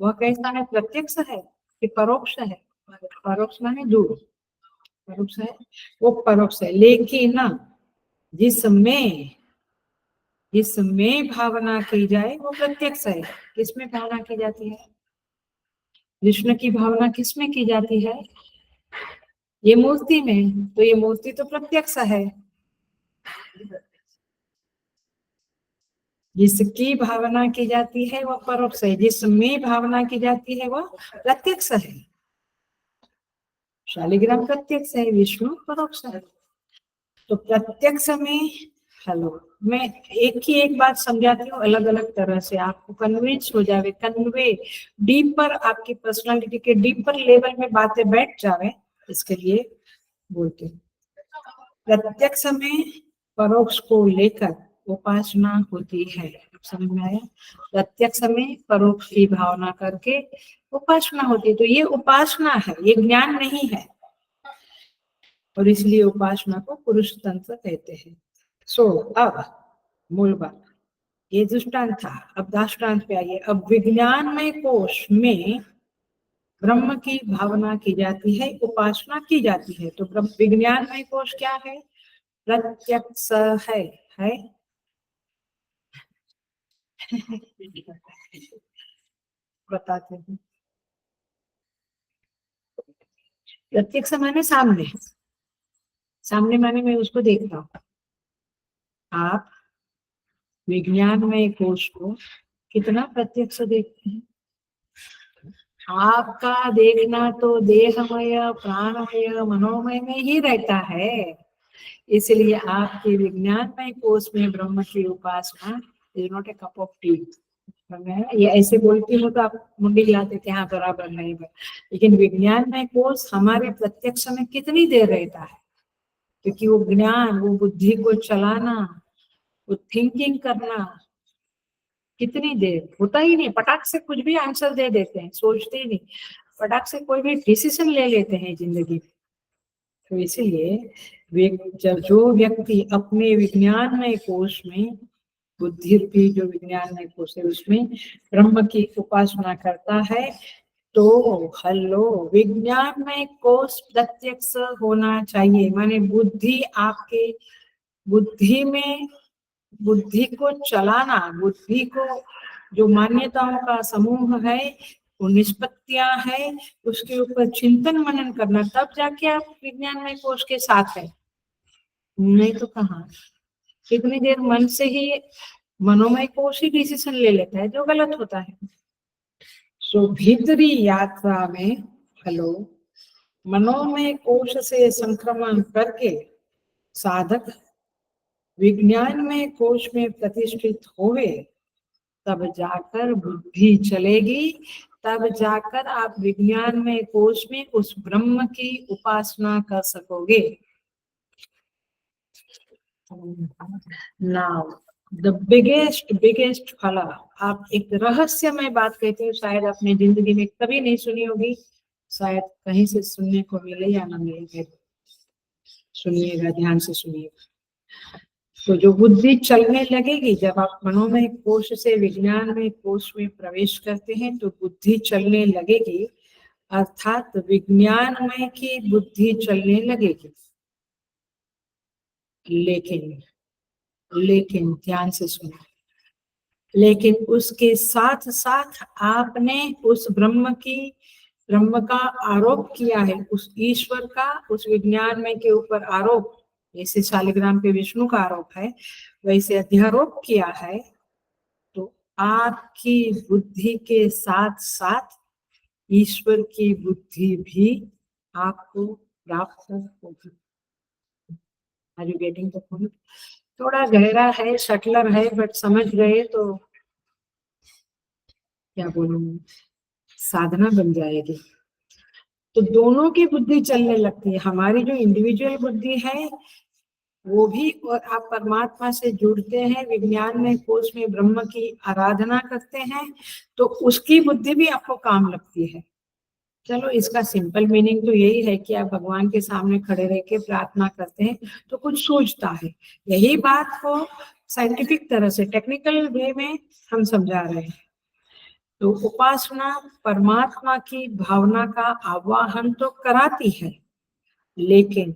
वह कैसा है, प्रत्यक्ष है कि परोक्ष है, परोक्ष माने दूर, परोक्ष है, वो परोक्ष है। लेकिन ना जिसमें जिसमें भावना की जाए वो प्रत्यक्ष है। किसमें भावना की जाती है, कृष्ण की भावना किसमें की जाती है, ये मूर्ति में, तो ये मूर्ति तो प्रत्यक्ष है। जिसकी भावना की जाती है वह परोक्ष है, जिसमें भावना की जाती है वह प्रत्यक्ष है। शालिग्राम प्रत्यक्ष है, विष्णु परोक्ष है। तो प्रत्यक्ष में, हेलो, मैं एक ही एक बात समझाती हूँ अलग अलग तरह से, आपको कन्विंस हो जावे, कन्वे डीपर, आपकी पर्सनालिटी के डीपर लेवल में बातें बैठ जावे, इसके लिए बोलते हैं। प्रत्यक्ष में परोक्ष को लेकर उपासना होती है, समझ में आया, प्रत्यक्ष में परोक्ष की भावना करके उपासना होती है। तो ये उपासना है, ये ज्ञान नहीं है, और इसलिए उपासना को पुरुष तंत्र कहते हैं। सो अब मूल बात, ये दृष्टांत था, अब दृष्टांत पे आइए। अब विज्ञानमय कोश में ब्रह्म की भावना की जाती है, उपासना की जाती है। तो विज्ञानमय कोश क्या है, प्रत्यक्ष है बताते हैं। प्रत्यक्ष माने सामने, सामने माने मैं उसको देखता हूँ। आप विज्ञानमय कोश को कितना प्रत्यक्ष देखते हैं, आपका देखना तो देहमय, प्राणमय, मनोमय में ही रहता है। इसलिए आपके विज्ञानमय कोश में ब्रह्म की उपासना is not a cup of tea. ये ऐसे बोलती हूँ तो आप मुंडी हिलाते थे, हाँ बराबर नहीं, लेकिन विज्ञानमय कोश हमारे प्रत्यक्ष में कितनी देर रहता है, क्योंकि वो ज्ञान, वो बुद्धि को चलाना, वो थिंकिंग करना कितनी देर होता ही नहीं, पटाख से कुछ भी आंसर दे देते हैं, सोचते ही नहीं, फटाक से कोई भी डिसीजन ले लेते हैं जिंदगी। तो इसीलिए जब जो व्यक्ति अपने विज्ञानमय कोश में, बुद्धि रूपी जो विज्ञानमय कोश है उसमें ब्रह्म की उपासना करता है, तो हेलो, विज्ञानमय कोश प्रत्यक्ष होना चाहिए, माने बुद्धि आपके, बुद्धि में, बुद्धि को चलाना, बुद्धि को जो मान्यताओं का समूह है, वो निष्पत्तियां है, उसके ऊपर चिंतन मनन करना, तब जाके आप विज्ञानमय कोश के साथ है, नहीं तो कहाँ। कितनी देर मन से ही मनोमय कोश ही डिसीजन ले लेता है, जो गलत होता है। सो भीतरी यात्रा में, हेलो, मनोमय कोश से संक्रमण करके साधक विज्ञानमय कोश में प्रतिष्ठित होवे, तब जाकर बुद्धि चलेगी, तब जाकर आप विज्ञान में कोश में उस ब्रह्म की उपासना कर सकोगे। नाउ द बिगेस्ट फल, आप एक रहस्यमय बात कहते हो, शायद अपनी जिंदगी में कभी नहीं सुनी होगी, शायद कहीं से सुनने को मिले या ना मिले, सुनिएगा, ध्यान से सुनिएगा। तो जो बुद्धि चलने लगेगी, जब आप मनोमय कोश से विज्ञान में कोश में प्रवेश करते हैं तो बुद्धि चलने लगेगी, अर्थात विज्ञानमय की बुद्धि चलने लगेगी। लेकिन लेकिन ध्यान से सुनो, लेकिन उसके साथ साथ आपने उस ब्रह्म का आरोप किया है, उस ईश्वर का उस विज्ञान में के ऊपर आरोप, जैसे शालिग्राम पे विष्णु का आरोप है वैसे अध्यारोप किया है। तो आपकी बुद्धि के साथ साथ ईश्वर की बुद्धि भी आपको प्राप्त होगी। Are you getting the point? थोड़ा गहरा है, शटलर है, बट समझ गए तो क्या बोलूं, साधना बन जाएगी। तो दोनों की बुद्धि चलने लगती है, हमारी जो इंडिविजुअल बुद्धि है वो भी, और आप परमात्मा से जुड़ते हैं, विज्ञान में कोश में ब्रह्म की आराधना करते हैं, तो उसकी बुद्धि भी आपको काम लगती है। चलो, इसका सिंपल मीनिंग तो यही है कि आप भगवान के सामने खड़े रह के प्रार्थना करते हैं तो कुछ सूझता है। यही बात को साइंटिफिक तरह से, टेक्निकल वे में हम समझा रहे हैं। तो उपासना परमात्मा की भावना का आवाहन तो कराती है, लेकिन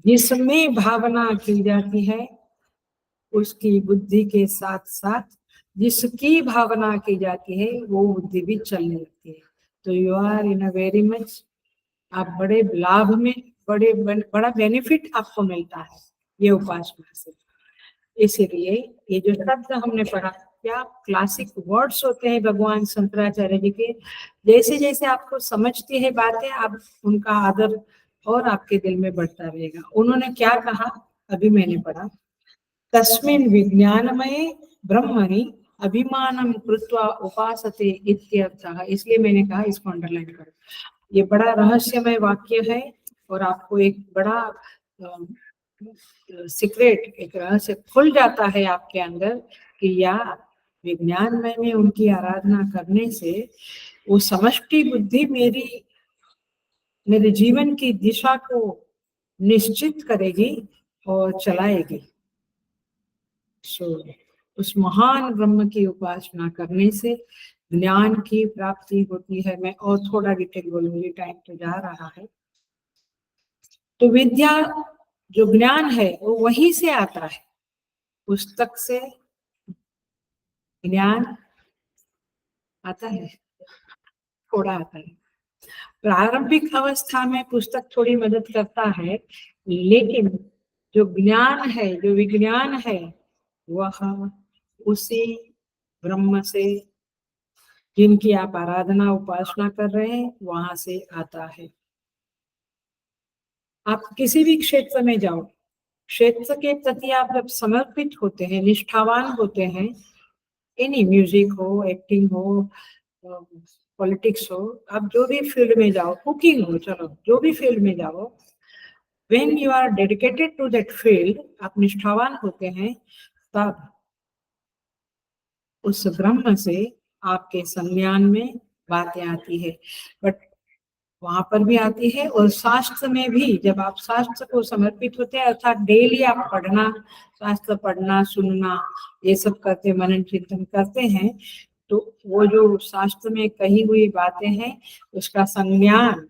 जिसमें भावना की जाती है उसकी बुद्धि के साथ साथ जिसकी भावना की जाती है वो बुद्धि भी चलने लगती है। तो you are in a very much, आप बड़े लाभ में, बड़ा बेनिफिट आपको मिलता है ये उपासना से। इसीलिए ये जो शब्द हमने पढ़ा, क्या क्लासिक वर्ड्स होते हैं भगवान शंकराचार्य जी के। जैसे जैसे आपको समझती है बातें, आप उनका आदर और आपके दिल में बढ़ता रहेगा। उन्होंने क्या कहा, अभी मैंने पढ़ा, तस्मिन् विज्ञानमये ब्रह्मणि अभिमानम कृत्वा उपासते इत्यर्थः। इसलिए मैंने कहा इसको अंडरलाइन करो, ये बड़ा रहस्यमय वाक्य है और आपको एक बड़ा सीक्रेट, एक रहस्य खुल जाता है आपके अंदर कि या विज्ञान में उनकी आराधना करने से वो समष्टि बुद्धि मेरे जीवन की दिशा को निश्चित करेगी और चलाएगी। सो उस महान ब्रह्म की उपासना करने से ज्ञान की प्राप्ति होती है। मैं और थोड़ा डिटेल बोलूंगी, टाइम तो जा रहा है। तो विद्या, जो ज्ञान है वो वहीं से आता है, पुस्तक से ज्ञान आता है, थोड़ा आता है। प्रारंभिक अवस्था में पुस्तक थोड़ी मदद करता है, लेकिन जो ज्ञान है, जो विज्ञान है, वह उसी ब्रह्म से, जिनकी आप आराधना उपासना कर रहे हैं, वहां से आता है। आप किसी भी क्षेत्र में जाओ, क्षेत्र के प्रति आप जब समर्पित होते हैं, निष्ठावान होते हैं, एनी म्यूजिक हो, एक्टिंग हो, पॉलिटिक्स हो, आप जो भी फील्ड में जाओ, कुकिंग हो, चलो जो भी फील्ड में जाओ, when you are dedicated to that field, आप निष्ठावान होते हैं, तब उस ब्रह्म से आपके संज्ञान में बातें आती है। बट वहां पर भी आती है, और शास्त्र में भी, जब आप शास्त्र को समर्पित होते हैं, अर्थात डेली आप पढ़ना, शास्त्र पढ़ना, सुनना, ये सब करते, मनन चिंतन करते हैं, तो वो जो शास्त्र में कही हुई बातें हैं, उसका संज्ञान,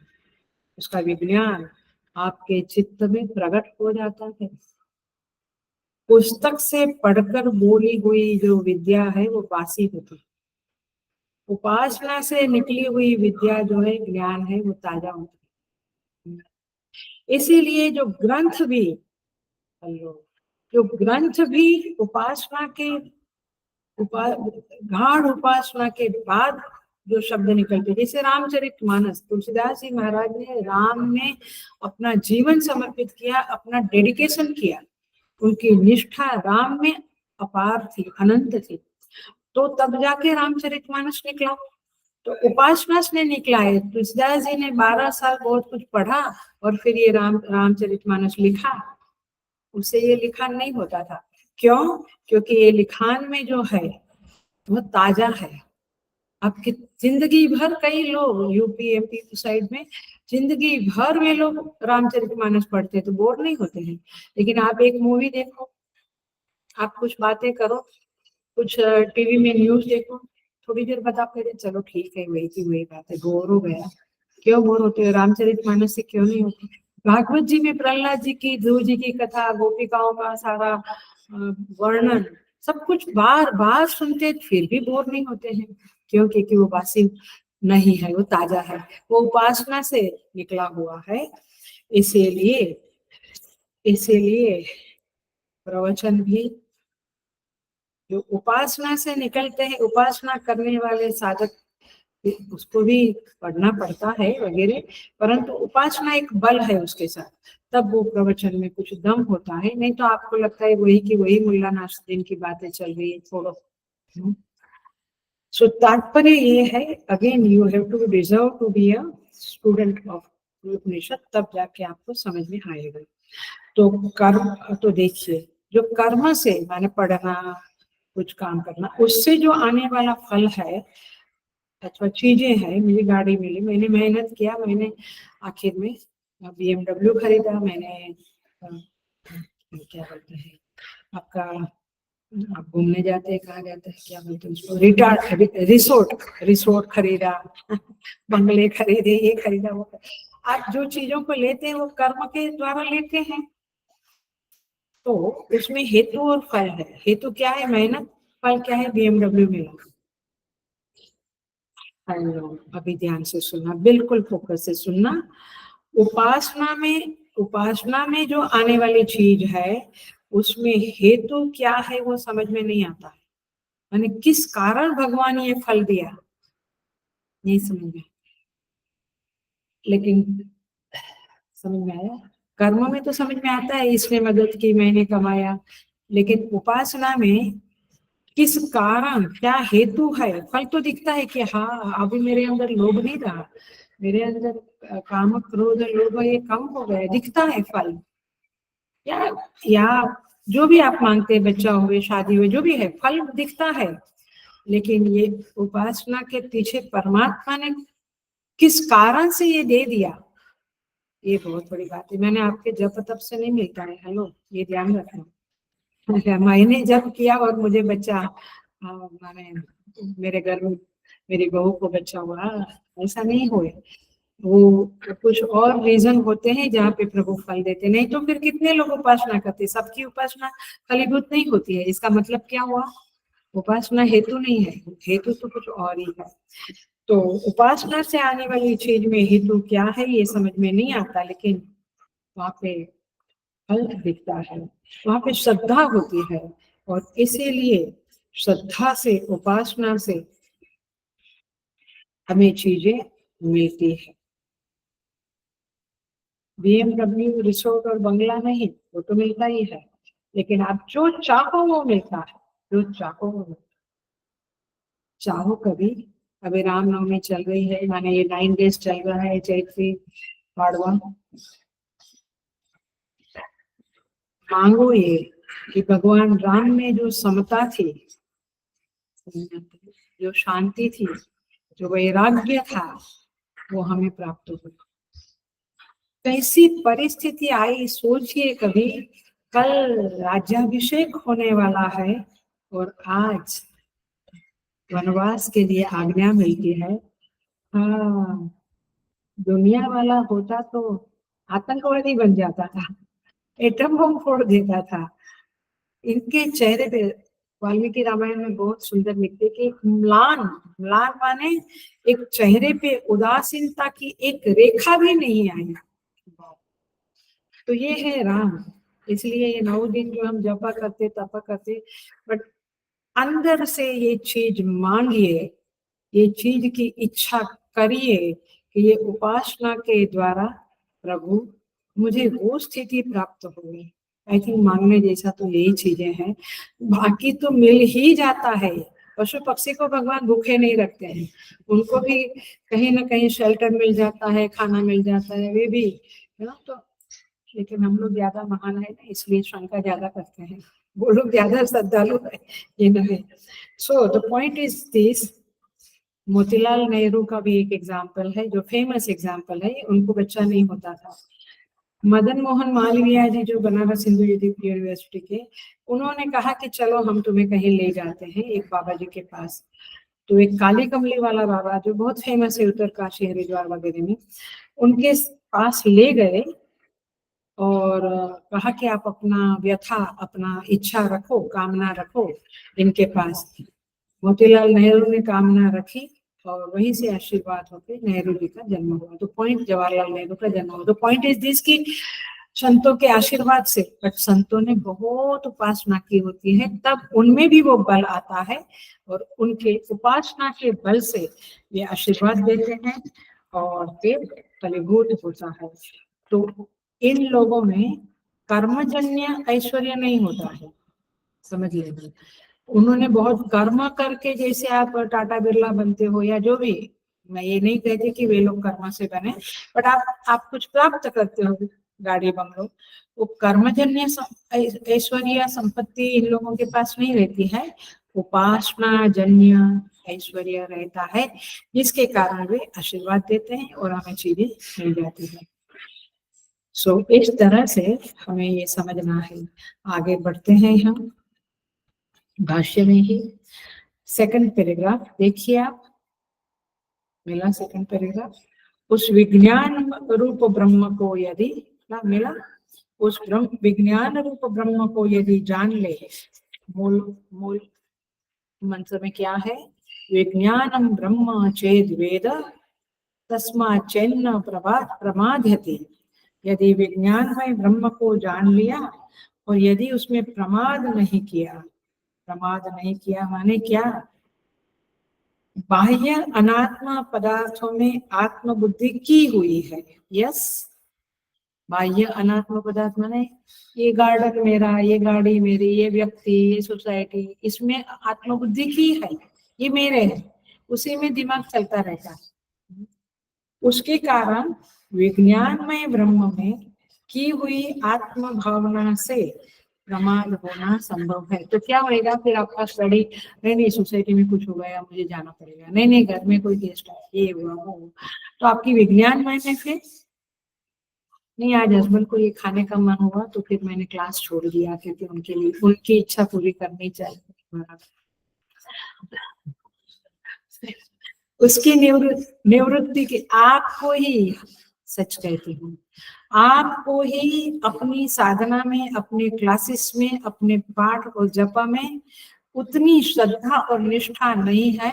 उसका विज्ञान आपके चित्त में प्रकट हो जाता है। पुस्तक से पढ़कर बोली हुई जो विद्या है वो बासी होती है, उपासना से निकली हुई विद्या जो है, ज्ञान है, वो ताजा होती है। इसीलिए जो ग्रंथ भी उपासना के गाढ़ उपासना के बाद जो शब्द निकलते, जैसे रामचरितमानस, तुलसीदास जी महाराज ने राम में अपना जीवन समर्पित किया, अपना डेडिकेशन किया, उनकी निष्ठा राम में अपार थी, अनंत थी, तो तब जाके रामचरितमानस निकला। तो उपासना से निकला है। तुलसीदास जी ने 12 साल बहुत कुछ पढ़ा और फिर ये रामचरितमानस लिखा, उससे ये लिखान नहीं होता था। क्यों? क्योंकि ये लिखान में जो है वो ताजा है। आपकी जिंदगी भर, कई लोग यूपी एमपी साइड में जिंदगी भर वे लोग रामचरितमानस पढ़ते तो बोर नहीं होते हैं, लेकिन आप एक मूवी देखो, आप कुछ बातें करो, कुछ टीवी में न्यूज देखो, थोड़ी देर बाद आप कहते चलो ठीक है, वही की वही बात है, बोर हो गया। क्यों बोर होते हो? रामचरितमानस से क्यों नहीं होते? भागवत जी में प्रहलाद जी की, ध्रुव जी की कथा, गोपिकाओं का सारा वर्णन, सब कुछ बार बार सुनते फिर भी बोर नहीं होते हैं। क्यों? क्योंकि वो बासी नहीं है, वो ताजा है, वो उपासना से निकला हुआ है। इसीलिए इसीलिए प्रवचन भी जो उपासना से निकलते हैं, उपासना करने वाले साधक, उसको भी पढ़ना पड़ता है वगैरह, परंतु उपासना एक बल है उसके साथ, तब वो प्रवचन में कुछ दम होता है। नहीं तो आपको लगता है वही की वही मुल्ला नासरुद्दीन की बातें चल रही है, छोड़ो। सो तात्पर्य ये है, again you have to deserve to be a student of Upanishad, तब जाके आपको समझ में आएगा। तो कर्म, तो देखिए जो कर्म से माने पढ़ना, कुछ काम करना, उससे जो आने वाला फल है अथवा चीजें हैं, मुझे गाड़ी मिली, मैंने मेहनत किया, मैंने आखिर में BMW खरीदा, मैंने क्या बोलते हैं आपका, आप घूमने जाते हैं, कहाँ जाते हैं, क्या बोलते हैं उसको, रिसोर्ट खरीदा, बंगले खरीदे, ये खरीदा, वो आप जो चीजों को लेते हैं वो कर्म के द्वारा लेते हैं। तो उसमें हेतु और फल है। हेतु क्या है? मेहनत। फल क्या है? BMW मिला। अभी ध्यान से सुनना, बिल्कुल फोकस से सुनना। उपासना में जो आने वाली चीज है, उसमें हेतु क्या है वो समझ में नहीं आता है, यानी किस कारण भगवान ये फल दिया, नहीं समझ में। लेकिन समझ में आया? कर्म में तो समझ में आता है, इसने मदद की, मैंने कमाया, लेकिन उपासना में किस कारण, क्या हेतु है? फल तो दिखता है कि हाँ अभी मेरे अंदर लोभ नहीं रहा, मेरे अंदर काम क्रोध लोभ ये कम हो गया, दिखता है फल। या जो भी आप मांगते हैं, बच्चा हुए, शादी हुए, जो भी है, फल दिखता है। लेकिन ये उपासना के पीछे परमात्मा ने किस कारण से ये दे दिया, ये बहुत बड़ी बात है। मैंने आपके जप तप से नहीं मिलता है, हेलो, ये ध्यान रखना। मैंने जब किया और मुझे बच्चा, मैंने मेरे घर में मेरी बहू को बच्चा हुआ, ऐसा नहीं हुए। वो कुछ और रीजन होते हैं जहाँ पे प्रभु फल देते, नहीं तो फिर कितने लोग उपासना करते, सबकी उपासना फलीभूत नहीं होती है। इसका मतलब क्या हुआ? उपासना हेतु नहीं है, हेतु तो कुछ और ही है। तो उपासना से आने वाली चीज में हेतु क्या है ये समझ में नहीं आता, लेकिन वहां पे फल दिखता है, वहां पे श्रद्धा होती है, और इसीलिए श्रद्धा से, उपासना से हमें चीजें मिलती है। BMW रिसोर्ट और बंगला नहीं, वो तो मिलता ही है, लेकिन आप जो चाहो वो मिलता है, जो चाहो वो मिलता है। चाहो कभी, अभी रामनवमी चल रही है, माने ये 9 डेज चल रहा है, चैत्री पाड़वा, मांगो ये कि भगवान राम में जो समता थी, जो शांति थी, जो वैराग्य था, वो हमें प्राप्त हो। कैसी परिस्थिति आई सोचिए कभी, कल राज्याभिषेक होने वाला है और आज वनवास के लिए आज्ञा मिलती है। हाँ, दुनिया वाला होता तो आतंकवादी बन जाता था, एटम बम फोड़ देता था। इनके चेहरे पे वाल्मीकि रामायण में बहुत सुंदर लिखते कि म्लान, म्लान माने एक चेहरे पे उदासीनता की एक रेखा भी नहीं आई। तो ये है राम। इसलिए ये 9 दिन जो हम जपा करते, तपा करते, बट अंदर से ये चीज मांगिए, ये चीज की इच्छा करिए कि ये उपासना के द्वारा प्रभु मुझे वो स्थिति प्राप्त होगी। आई थिंक मांगने जैसा तो यही चीजें हैं, बाकी तो मिल ही जाता है। पशु पक्षी को भगवान भूखे नहीं रखते हैं, उनको भी कहीं ना कहीं शेल्टर मिल जाता है, खाना मिल जाता है, वे भी, है ना। तो लेकिन हम लोग ज्यादा महान है ना, इसलिए शंका ज्यादा करते हैं, वो लोग ज्यादा श्रद्धालु है, ये नहीं। So the point is this, Motilal Nehru का भी एक एग्जाम्पल है जो फेमस एग्जाम्पल है, उनको बच्चा नहीं होता था। मदन मोहन मालवीय जी जो बनारस हिंदू यूनिवर्सिटी के, उन्होंने कहा कि चलो हम तुम्हें कहीं ले जाते हैं एक बाबा जी के पास। तो एक काली कमली वाला बाबा जो बहुत फेमस है उत्तरकाशी हरिद्वार वगैरह में, उनके पास ले गए। और कहा कि आप अपना व्यथा, अपना इच्छा रखो, कामना रखो इनके पास। मोतीलाल नेहरू ने कामना रखी और वहीं से आशीर्वाद होके नेहरू जी का जन्म हुआ। तो पॉइंट, जवाहरलाल नेहरू का जन्म हुआ। तो पॉइंट इज दिस कि संतों के आशीर्वाद से, बट संतों ने बहुत उपासना की होती है, तब उनमें भी वो बल आता है और उनके उपासना के बल से ये आशीर्वाद देते हैं और फिर फलीभूत होता है। तो इन लोगों में कर्मजन्य ऐश्वर्य नहीं होता है, समझ लीजिए। उन्होंने बहुत कर्म करके, जैसे आप टाटा बिरला बनते हो या जो भी, मैं ये नहीं कहती कि वे लोग कर्म से बने, बट आप कुछ प्राप्त करते हो, गाड़ी बंगलो, वो कर्मजन्य ऐश्वर्य संपत्ति इन लोगों के पास नहीं रहती है, उपासना जन्य ऐश्वर्य रहता है, जिसके कारण वे आशीर्वाद देते हैं और हमें चीजें मिल जाती है। सो इस तरह से हमें ये समझना है। आगे बढ़ते हैं हम भाष्य में ही। सेकंड पैराग्राफ देखिए आप, मिला सेकंड पैराग्राफ। उस विज्ञान रूप ब्रह्म को यदि मिला, उस विज्ञान रूप ब्रह्म को यदि जान ले, मूल मंत्र में क्या है? विज्ञानम ब्रह्म चेद वेद तस्मात् चैन्न प्रमाद्यते। यदि विज्ञान में ब्रह्म को जान लिया और यदि उसमें प्रमाद नहीं किया, प्रमाद नहीं किया माने क्या? बाह्य अनात्मा पदार्थों में आत्म बुद्धि की हुई है। यस, बाह्य अनात्म पदार्थ माने ये गार्डन मेरा, ये गाड़ी मेरी, ये व्यक्ति, ये सोसाइटी, इसमें आत्म बुद्धि की है, ये मेरे है, उसी में दिमाग चलता रहता है। उसके कारण विज्ञान में ब्रह्म में की हुई आत्म भावना से प्रमाद होना संभव है। तो क्या होएगा फिर आपका स्टडी? नहीं सोसाइटी में कुछ हो गया, मुझे जाना पड़ेगा, नहीं घर में कोई गेस्ट है, ये हुआ वो, तो आपकी विज्ञान में फिर नहीं, आज हस्बैंड को ये खाने का मन हुआ तो फिर मैंने क्लास छोड़ दिया, क्योंकि उनके लिए उनकी इच्छा पूरी करनी चाहिए। उसकी निवृत्ति की आपको ही, सच कहती हूँ, आपको ही अपनी साधना में, अपने क्लासेस में, अपने पाठ और जपा में उतनी श्रद्धा और निष्ठा नहीं है,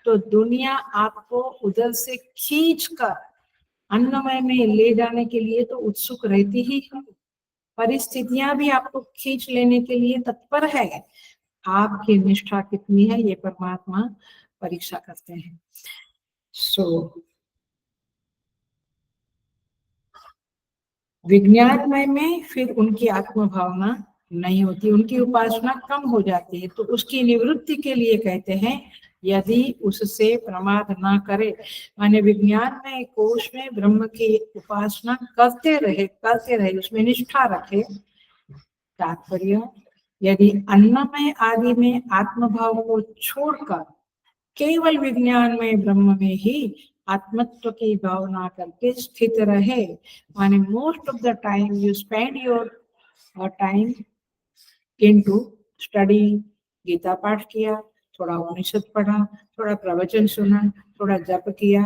तो दुनिया आपको उधर से खींच कर अन्नमय में ले जाने के लिए तो उत्सुक रहती ही है। परिस्थितियां भी आपको खींच लेने के लिए तत्पर है। आपकी निष्ठा कितनी है, ये परमात्मा परीक्षा करते हैं। विज्ञानमय में फिर उनकी आत्म भावना नहीं होती, उनकी उपासना कम हो जाती है। तो उसकी निवृत्ति के लिए कहते हैं, यदि उससे प्रमाद ना करे, माने विज्ञान में कोश में ब्रह्म की उपासना करते रहे, उसमें निष्ठा रखे। तात्पर्य, यदि अन्नमय आदि में आत्मभाव को छोड़कर केवल विज्ञान में ब्रह्म में ही आत्मत्व की भावना करके स्थित रहे, माने most of the time you spend your time into study, Gita पाठ किया, थोड़ा उपनिषद पढ़ा, थोड़ा प्रवचन सुना, थोड़ा जप किया,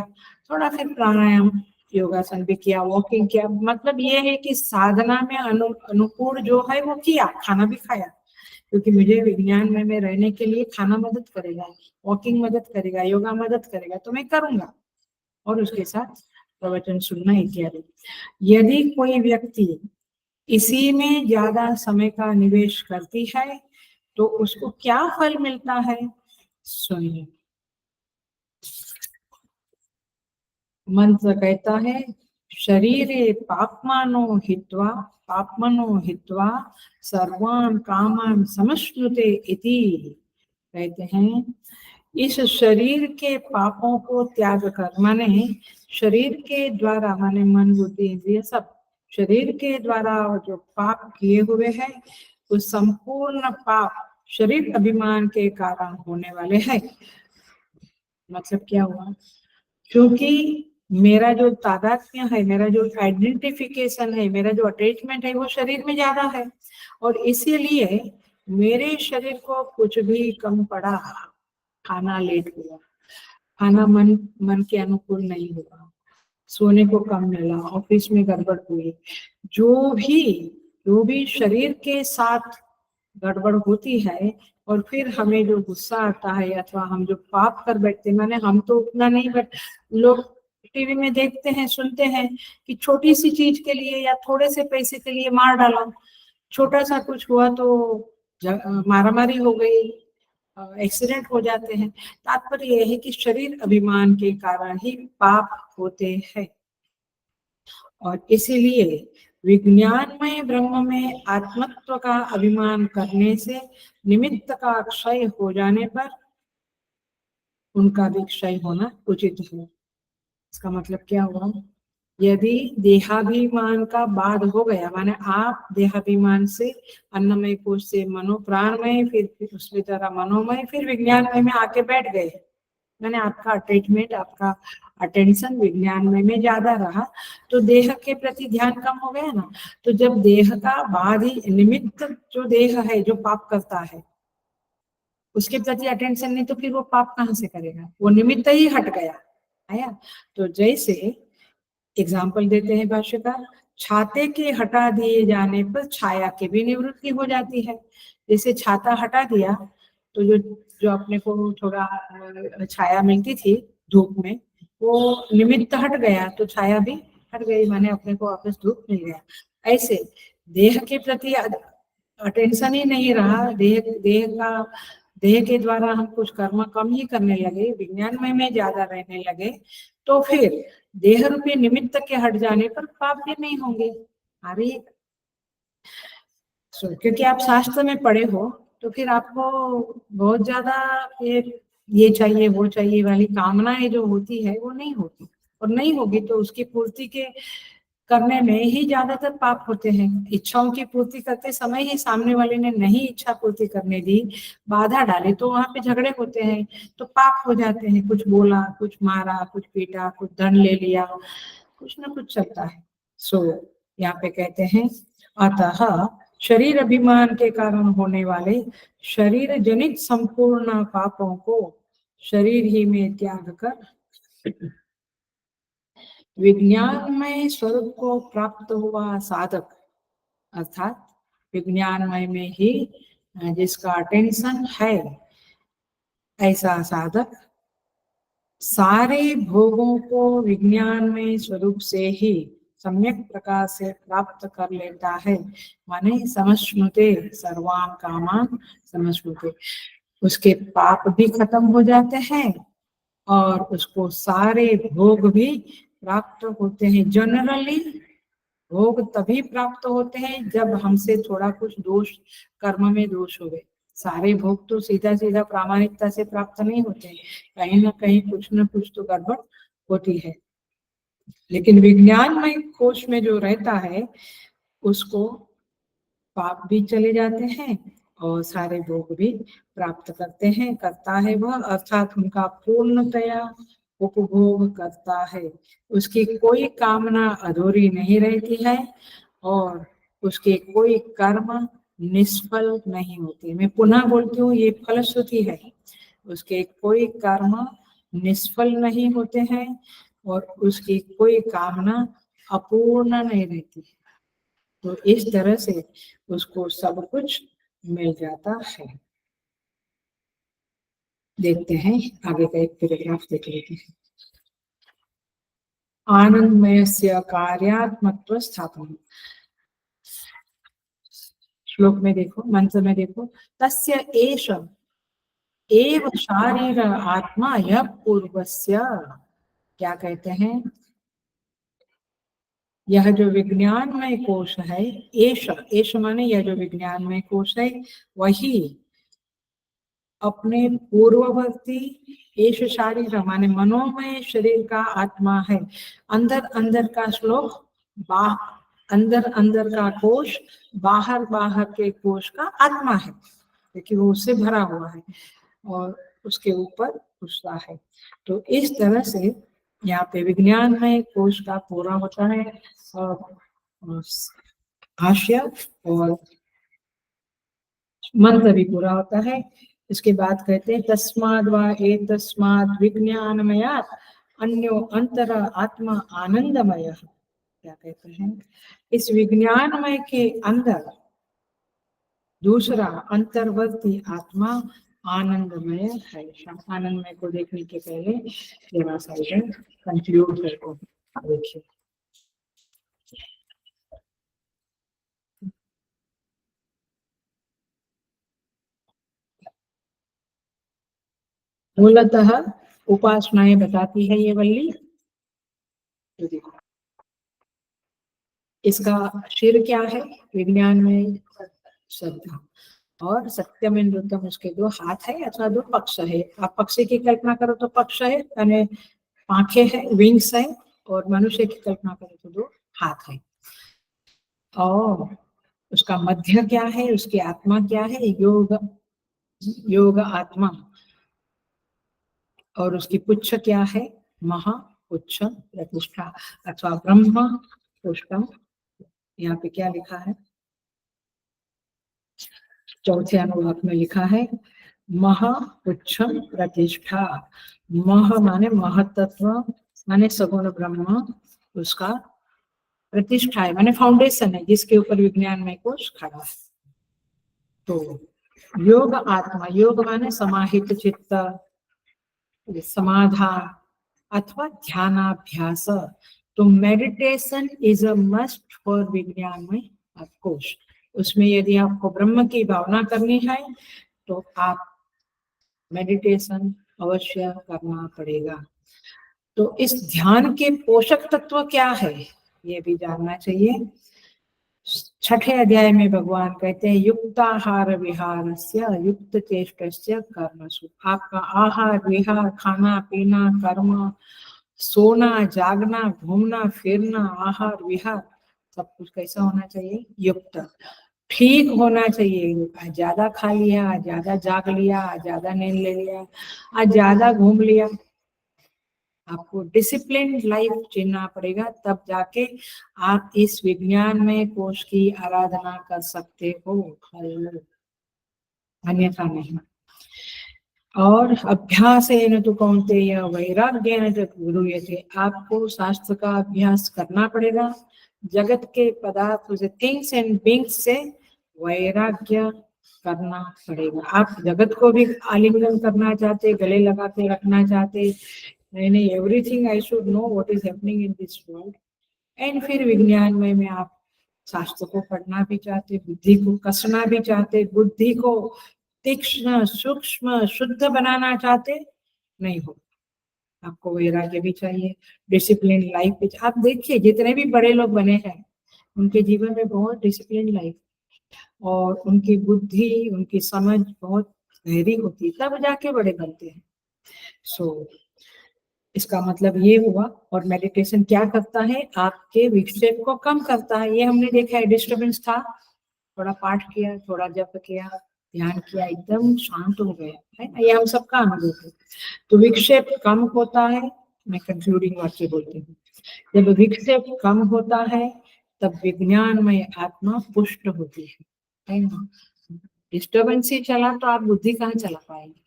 थोड़ा फिर प्राणायाम योगासन भी किया, वॉकिंग किया, मतलब ये है कि साधना में अनुकूल जो है वो किया, खाना भी खाया, क्योंकि मुझे विज्ञान में रहने के लिए खाना मदद करेगा, वॉकिंग मदद करेगा, योगा मदद करेगा, तो मैं करूंगा, और उसके साथ प्रवचन सुनना इत्यादि। यदि कोई व्यक्ति इसी में ज्यादा समय का निवेश करती है तो उसको क्या फल मिलता है? सुनिए, मंत्र कहता है, शरीरे पापमनो हित्वा सर्वान कामान समश्नुते इति। कहते हैं, इस शरीर के पापों को त्याग कर, माने शरीर के द्वारा, माने मन बुद्धि इंद्रिय सब, शरीर के द्वारा जो पाप किए हुए हैं, उस संपूर्ण पाप शरीर अभिमान के कारण होने वाले हैं। मतलब क्या हुआ? क्योंकि मेरा जो तादात्म्य है, मेरा जो आइडेंटिफिकेशन है, मेरा जो अटैचमेंट है, वो शरीर में ज्यादा है, और इसीलिए मेरे शरीर को कुछ भी कम पड़ा, खाना लेट हुआ, खाना मन के अनुकूल नहीं हुआ, सोने को कम मिला, ऑफिस में गड़बड़ हुई, जो भी शरीर के साथ गड़बड़ होती है, और फिर हमें जो गुस्सा आता है अथवा हम जो पाप कर बैठते हैं, माने हम तो उतना नहीं, बट लोग टीवी में देखते हैं, सुनते हैं कि छोटी सी चीज के लिए या थोड़े से पैसे के लिए मार डाला, छोटा सा कुछ हुआ तो मारामारी हो गई, एक्सीडेंट हो जाते हैं। तात्पर्य यह है कि शरीर अभिमान के कारण ही पाप होते हैं, और इसीलिए विज्ञानमय ब्रह्म में आत्मत्व का अभिमान करने से निमित्त का क्षय हो जाने पर उनका भी क्षय होना उचित है। इसका मतलब क्या हुआ? यदि देहाभिमान का बाध हो गया, माने आप देहाभिमान से अन्नमय कोश से मनो प्राणमय, फिर उसकी तरह मनोमय, फिर विज्ञानमय में आके बैठ गए, मैंने आपका अटैचमेंट, आपका अटेंशन विज्ञानमय में ज्यादा रहा, तो देह के प्रति ध्यान कम हो गया ना। तो जब देह का बाद ही निमित्त जो देह है जो पाप करता है उसके प्रति अटेंशन नहीं, तो फिर वो पाप कहाँ से करेगा? वो निमित्त ही हट गया है। तो जैसे एग्जाम्पल देते हैं भाष्यकार, छाते के हटा दिए जाने पर छाया की भी निवृत्ति हो जाती है। जैसे छाता हटा दिया तो जो अपने को थोड़ा छाया मिलती थी धूप में, वो निमित्त हट गया तो छाया भी हट गई, माने अपने को वापस धूप मिल गया। ऐसे देह के प्रति अटेंशन ही नहीं रहा, देह के द्वारा हम कुछ कर्म कम ही करने लगे, विज्ञानमय में ज्यादा रहने लगे, तो फिर देह रूपी निमित्त के हट जाने पर पाप भी नहीं होंगे। अरे क्योंकि आप शास्त्र में पढ़े हो तो फिर आपको बहुत ज्यादा ये चाहिए वो चाहिए वाली कामनाएं जो होती है वो नहीं होती, और नहीं होगी तो उसकी पूर्ति के करने में ही ज्यादातर पाप होते हैं। इच्छाओं की पूर्ति करते समय ही सामने वाले ने नहीं इच्छा पूर्ति करने दी, बाधा डाली, तो वहां पे झगड़े होते हैं, तो पाप हो जाते हैं। कुछ बोला, कुछ मारा, कुछ पीटा, कुछ धन ले लिया, कुछ ना कुछ चलता है। सो यहाँ पे कहते हैं अतः शरीर अभिमान के कारण होने वाले शरीर जनित संपूर्ण पापों को शरीर ही में त्याग कर विज्ञानमय स्वरूप को प्राप्त हुआ साधक, अर्थात विज्ञानमय में ही जिसका अटेंशन है, ऐसा साधक सारे भोगों को विज्ञानमय स्वरूप से ही सम्यक प्रकार से प्राप्त कर लेता है। माने समश्नुते सर्वान कामान समश्नुते, उसके पाप भी खत्म हो जाते हैं और उसको सारे भोग भी प्राप्त होते हैं। जनरली भोग तभी प्राप्त होते हैं जब हमसे थोड़ा कुछ दोष, कर्म में दोष हो गए। सारे भोग तो सीधा सीधा प्रामाणिकता से प्राप्त नहीं होते, कहीं ना कहीं कुछ न कुछ तो गड़बड़ होती है। लेकिन विज्ञानमय कोश में जो रहता है उसको पाप भी चले जाते हैं और सारे भोग भी प्राप्त करता है वह, अर्थात उनका पूर्णतया उपभोग करता है। उसकी कोई कामना अधूरी नहीं रहती है और उसके कोई कर्म निष्फल नहीं होते। मैं पुनः बोलती हूँ, ये फलश्रुति है। उसके कोई कर्म निष्फल नहीं होते हैं और उसकी कोई कामना अपूर्ण नहीं रहती है। तो इस तरह से उसको सब कुछ मिल जाता है। देखते हैं आगे का एक पैराग्राफ देख लेते हैं। आनंदमयस्य कार्यात्मत्व स्थापन, श्लोक में देखो, मंत्र में देखो, तस्य एष एव शारीर आत्मा यह पूर्वस्य, क्या कहते हैं, यह जो विज्ञानमय कोश है, एष माने यह जो विज्ञानमय कोश है वही अपने पूर्ववर्ती एष शारीर माने मनोमय शरीर का आत्मा है। अंदर अंदर का श्लोक अंदर अंदर का कोश, बाहर बाहर के कोश का आत्मा है, क्योंकि वो उससे भरा हुआ है और उसके ऊपर घुसता है। तो इस तरह से यहाँ पे विज्ञानमय कोश का पूरा होता है और भाष्य और मंत्र भी पूरा होता है। इसके बाद कहते हैं तस्माद् वा एतस्माद् विज्ञानमयात् अन्यो अंतर आत्मा आनंदमय, क्या कहते हैं, इस विज्ञानमय के अंदर दूसरा अंतर्वर्ती आत्मा आनंदमय है। आनंदमय को देखने के पहले जरा सा कंक्लूड करको देखिए। मूलतः उपासनाएं बताती है ये वल्ली, तो देखो इसका शीर क्या है, विज्ञान में श्रद्धा, और सत्यम नृत्यम उसके दो हाथ है अथवा दो पक्ष है। आप पक्षी की कल्पना करो तो पक्ष है, यानी आंखें है, विंग्स है, और मनुष्य की कल्पना करो तो दो हाथ है। और उसका मध्य क्या है, उसकी आत्मा क्या है, योग योग आत्मा, और उसकी पुच्छ क्या है, महा पुच्छ प्रतिष्ठा अथवा ब्रह्म पुष्टम। यहाँ पे क्या लिखा है, चौथे अनुवाक में लिखा है महा पुच्छम प्रतिष्ठा। मह माने महतत्व माने सगुण ब्रह्म, उसका प्रतिष्ठा है माने फाउंडेशन है जिसके ऊपर विज्ञान में कोश खड़ा है। तो योग आत्मा, योग माने समाहित चित्त, समाधान अथवा ध्यानाभ्यास। तो meditation is a must for विज्ञान में कोश। उसमें यदि आपको ब्रह्म की भावना करनी है तो आप मेडिटेशन अवश्य करना पड़ेगा। तो इस ध्यान के पोषक तत्व क्या है ये भी जानना चाहिए। छठे अध्याय में भगवान कहते हैं युक्ताहार विहारस्य युक्त चेष्टस्य कर्मसु। आपका आहार विहार, खाना पीना, कर्म, सोना जागना, घूमना फिरना, आहार विहार सब कुछ कैसा होना चाहिए, युक्त, ठीक होना चाहिए। ज्यादा खा लिया, ज्यादा जाग लिया, ज्यादा नींद ले लिया, आज ज्यादा घूम लिया, आपको डिसिप्लिन लाइफ जीना पड़ेगा, तब जाके आप इस विज्ञान में कोश की आराधना कर सकते हो, अन्यथा नहीं। और अभ्यास है न तो कौन्तेय वैराग्य न तो गुरुयते, आपको शास्त्र का अभ्यास करना पड़ेगा, जगत के पदार्थ से, थिंग्स एंड बीइंग्स से वैराग्य करना पड़ेगा। आप जगत को भी आलिंगन करना चाहते, गले लगा के रखना चाहते, नहीं, everything I should know what is happening in this world, and फिर विज्ञान में आप शास्त्र को पढ़ना भी चाहते, बुद्धि को कसना भी चाहते, बुद्धि को तीक्ष्ण सूक्ष्म शुद्ध बनाना चाहते, नहीं हो। आपको वैराग्य भी चाहिए, डिसिप्लिन लाइफ भी। आप देखिए जितने भी बड़े लोग बने हैं उनके जीवन में बहुत डिसिप्लिन लाइफ, और उनकी बुद्धि, उनकी समझ बहुत गहरी होती है, तब जाके बड़े बनते हैं। सो इसका मतलब ये हुआ। और मेडिटेशन क्या करता है, आपके विक्षेप को कम करता है। ये हमने देखा है, डिस्टर्बेंस था, थोड़ा पाठ किया, थोड़ा जप किया, ध्यान किया, एकदम शांत हो गया है, ये हम सबका अनुभव है। तो विक्षेप कम होता है, मैं कंक्लूडिंग वाक्य बोलती हूँ, जब विक्षेप कम होता है तब विज्ञान में आत्मा पुष्ट होती है ना। डिस्टर्बेंस ही चला तो आप बुद्धि कहाँ चला पाएंगे,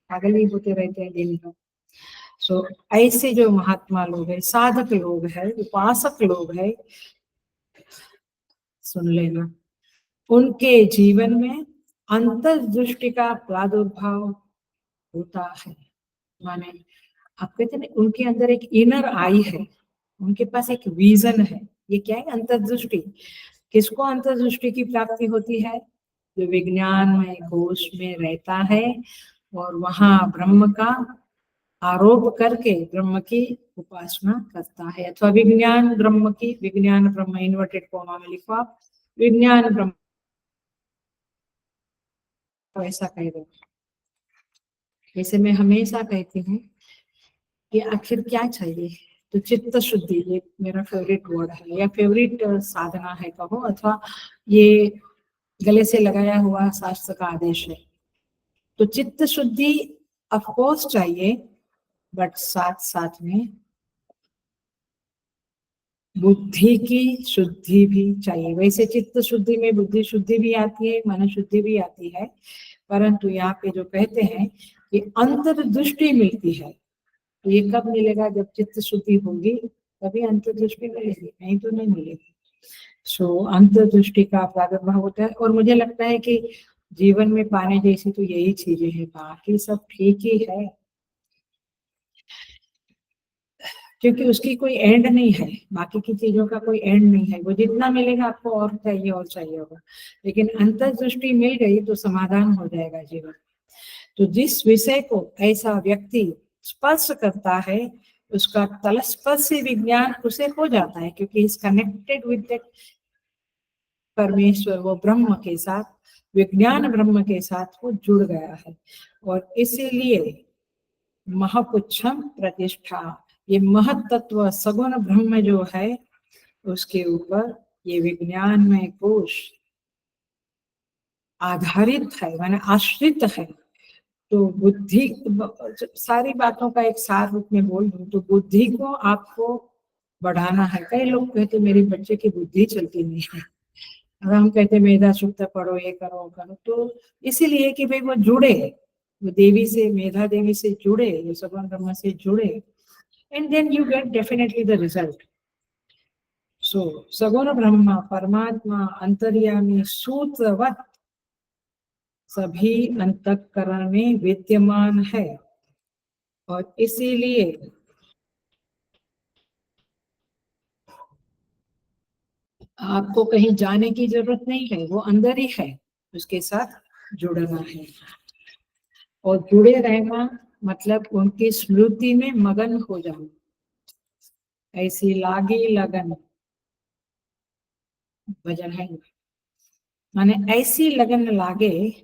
पागल ही होते रहते हैं दिन भर। सो ऐसे जो महात्मा लोग हैं, साधक लोग हैं, उपासक लोग हैं, सुन लेना, उनके जीवन में अंतर्दृष्टि का प्रादुर्भाव होता है। माने आप कहते हैं उनके अंदर एक इनर आई है, उनके पास एक विजन है। ये क्या है, अंतर्दृष्टि। किसको अंतर्दृष्टि की प्राप्ति होती है, जो विज्ञान में कोश में रहता है और वहां ब्रह्म का आरोप करके ब्रह्म की उपासना करता है, अथवा विज्ञान ब्रह्म की, विज्ञान ब्रह्म इन्वर्टेड कॉमा में लिखो आप, विज्ञान ब्रह्म ऐसा कह दो। जैसे मैं हमेशा कहती हूँ कि आखिर क्या चाहिए, तो चित्त शुद्धि, ये मेरा फेवरेट वर्ड है या फेवरेट साधना है कहो, अथवा ये गले से लगाया हुआ शास्त्र का आदेश है। तो चित्त शुद्धि ऑफ कोर्स चाहिए, बट साथ साथ में बुद्धि की शुद्धि भी चाहिए। वैसे चित्त शुद्धि में बुद्धि शुद्धि भी आती है, मन शुद्धि भी आती है, परंतु यहाँ पे जो कहते हैं कि अंतर्दृष्टि मिलती है, ये कब मिलेगा? जब चित्त शुद्धि होगी तभी अंतर्दृष्टि मिलेगी, नहीं तो नहीं मिलेगी। सो अंतर्दृष्टि का प्रादुर्भाव होता है। और मुझे लगता है कि जीवन में पाने जैसी तो यही चीजें हैं, बाकी सब ठीक ही है, क्योंकि उसकी कोई एंड नहीं है, बाकी की चीजों का कोई एंड नहीं है। वो जितना मिलेगा आपको और चाहिए और चाहिए होगा, लेकिन अंतर्दृष्टि मिल गई तो समाधान हो जाएगा जीवन। तो जिस विषय को ऐसा व्यक्ति स्पर्श करता है उसका तलस्पर्शी विज्ञान उसे हो जाता है, क्योंकि इज कनेक्टेड विद परमेश्वर, वो ब्रह्म के साथ, विज्ञान ब्रह्म के साथ वो जुड़ गया है। और इसीलिए महपुच्छम प्रतिष्ठा, ये महतत्व सगुण ब्रह्म जो है उसके ऊपर ये विज्ञानमय कोश आधारित है, माने आश्रित है। तो बुद्धि, सारी बातों का एक सार रूप में बोल दूं तो बुद्धि को आपको बढ़ाना है। कई लोग कहते मेरे बच्चे की बुद्धि चलती नहीं है, और हम कहते मेधा शुक्त पढ़ो, ये करो वो करो, तो इसीलिए कि भाई वो जुड़े, वो देवी से, मेधा देवी से जुड़े, वो सगुण ब्रह्म से जुड़े, and then you get definitely the result. So सगुण ब्रह्म परमात्मा अंतर्यामी सूत्रवत सभी अंतःकरण में विद्यमान है, और इसीलिए आपको कहीं जाने की जरूरत नहीं है, वो अंदर ही है, उसके साथ जुड़ना है। और जुड़े रहना मतलब उनकी स्मृति में मगन हो जाना, ऐसी लागी लगन भजन है, माने ऐसी लगन लागे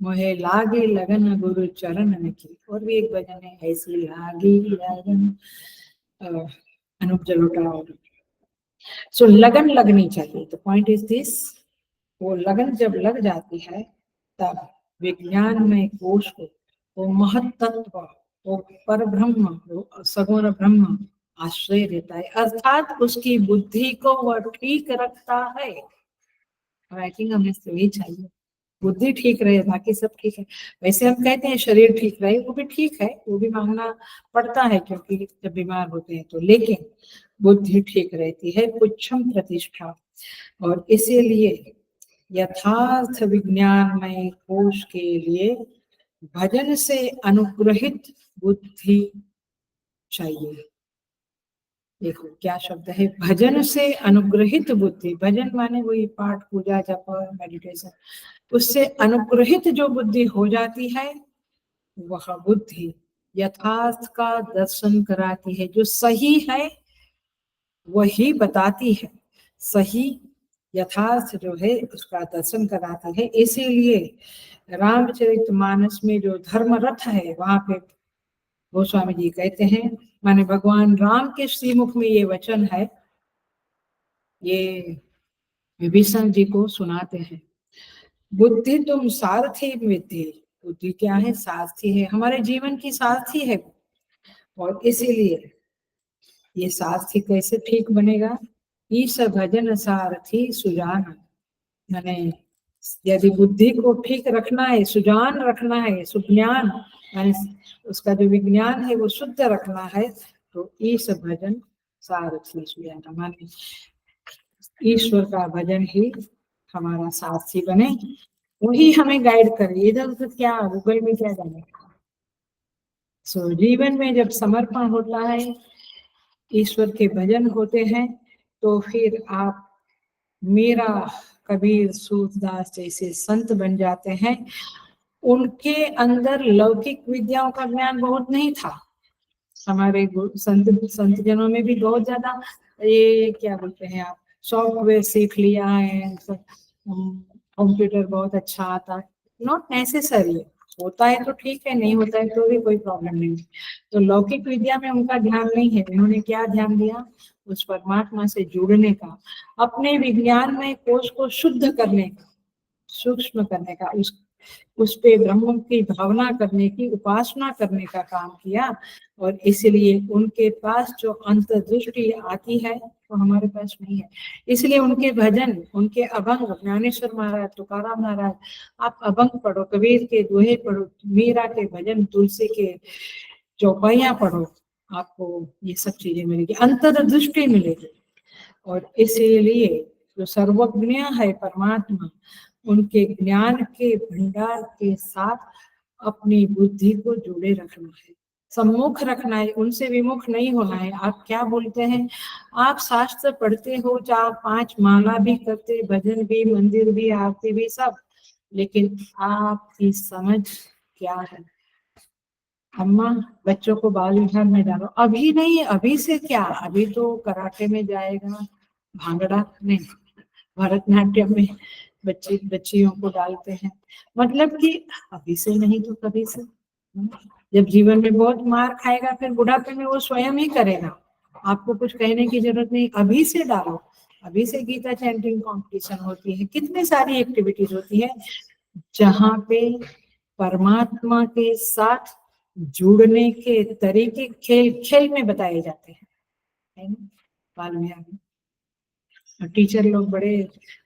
मोहे लागे लगन गुरु चरण की। और भी एक भजन है, ऐसी लागी लगन, अनूप जलोटा। और सो लगन लगनी चाहिए। तो पॉइंट इज दिस, वो लगन जब लग जाती है तब विज्ञान में कोश को, वो महत्त्व, वो पर ब्रह्म, वो सगुण ब्रह्म आश्रय देता है, अर्थात उसकी बुद्धि को वह ठीक रखता है। और आई थिंक हमें तो यही चाहिए, बुद्धि ठीक रहे, बाकी सब ठीक है। वैसे हम कहते हैं शरीर ठीक रहे, वो भी ठीक है, वो भी मांगना पड़ता है क्योंकि जब बीमार होते हैं तो, लेकिन बुद्धि ठीक रहती है, पुच्छम प्रतिष्ठा। और इसीलिए यथार्थ विज्ञानमय कोश के लिए भजन से अनुग्रहित बुद्धि चाहिए। देखो क्या शब्द है, भजन से अनुग्रहित बुद्धि। भजन माने वही पाठ, पूजा, जप, मेडिटेशन। उससे अनुग्रहित जो बुद्धि हो जाती है वह बुद्धि यथार्थ का दर्शन कराती है, जो सही है वही बताती है, सही यथार्थ जो है उसका दर्शन कराती है। इसीलिए रामचरितमानस में जो धर्म रथ है वहां पे गोस्वामी जी कहते हैं, माने भगवान राम के श्रीमुख में ये वचन है, ये विभीषण जी को सुनाते हैं, बुद्धि तुम सारथी विद्धि। बुद्धि क्या है? सारथी है, हमारे जीवन की सारथी है। और इसीलिए ये सारथी कैसे ठीक बनेगा? ईश भजन सारथी सुजान, माने यदि बुद्धि को ठीक रखना है, सुजान रखना है, सुज्ञान माने उसका जो विज्ञान है वो शुद्ध रखना है, तो ईश भजन सारथी सुजान, माने ईश्वर का भजन ही हमारा सारथी बने, वही हमें गाइड करे। इधर उधर क्या गूगल में क्या जाने। सो जीवन में जब समर्पण होता है, ईश्वर के भजन होते हैं, तो फिर आप मीरा, कबीर, सूरदास जैसे संत बन जाते हैं। उनके अंदर लौकिक विद्याओं का ज्ञान बहुत नहीं था। हमारे संत जनों में भी बहुत ज्यादा ये क्या बोलते हैं आप, सॉफ्टवेयर सीख लिया है, कंप्यूटर बहुत अच्छा आता है, नॉट नेसेसरी। होता है तो ठीक है, नहीं होता है तो भी कोई प्रॉब्लम नहीं। तो लौकिक विद्या में उनका ध्यान नहीं है। उन्होंने क्या ध्यान दिया? उस परमात्मा से जुड़ने का, अपने विज्ञान में कोश को शुद्ध करने का, सूक्ष्म करने का, उस पे ब्रह्म की भावना करने की, उपासना करने का काम किया। और इसलिए उनके पास जो अंतर्दृष्टि आती है वो हमारे पास नहीं है। इसलिए उनके भजन, उनके अभंग, ज्ञानेश्वर महाराज, तुकाराम महाराज, आप अभंग पढ़ो, कबीर के दोहे पढ़ो, मीरा के भजन, तुलसी के चौपाइयाँ पढ़ो, आपको ये सब चीजें मिलेगी, अंतर्दृष्टि मिलेगी। और इसीलिए जो सर्वज्ञ है परमात्मा, उनके ज्ञान के भंडार के साथ अपनी बुद्धि को जोड़े रखना है, सम्मुख रखना है, उनसे विमुख नहीं होना है। आप क्या बोलते हैं, आप शास्त्र पढ़ते हो, 4-5 माला भी करते, भजन भी, मंदिर भी, आरती भी, सब, लेकिन आपकी समझ क्या है? अम्मा बच्चों को बाल विहार में डालो, अभी नहीं, अभी से क्या, अभी तो कराटे में जाएगा, भांगड़ा नहीं, भरतनाट्यम में बच्चियों को डालते हैं, मतलब कि अभी से नहीं तो कभी से। जब जीवन में बहुत मार खाएगा, फिर बुढ़ापे में वो स्वयं ही करेगा, आपको कुछ कहने की जरूरत नहीं, अभी से डालो। अभी से गीता चैंटिंग कंपटीशन होती है, कितनी सारी एक्टिविटीज होती है जहाँ पे परमात्मा के साथ जुड़ने के तरीके खेल खेल में बताए जाते हैं, है ना? बाल विहार में टीचर लोग बड़े,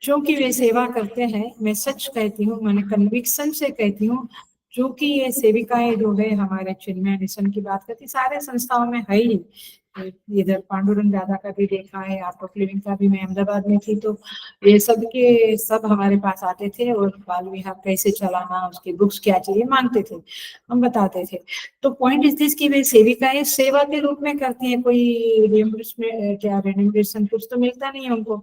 क्योंकि वे सेवा करते हैं, मैं सच कहती हूँ, मैंने कन्विक्शन से कहती हूँ, क्योंकि ये सेविकाएं जो है हमारे चिन्मय मिशन की बात करती, सारे संस्थाओं में है ही, इधर पांडुरंग दादा का भी देखा है, आर्ट ऑफ लिविंग का भी, मैं अहमदाबाद में थी तो ये सब के सब हमारे पास आते थे और बाल विहार कैसे चलाना, उसकी बुक्स क्या चाहिए मांगते थे, हम बताते थे। तो पॉइंट इज दिस कि वे सेविकाएं सेवा के रूप में करती हैं, कोई रियम्बर्समेंट क्या रेम्युनरेशन कुछ तो मिलता नहीं है उनको,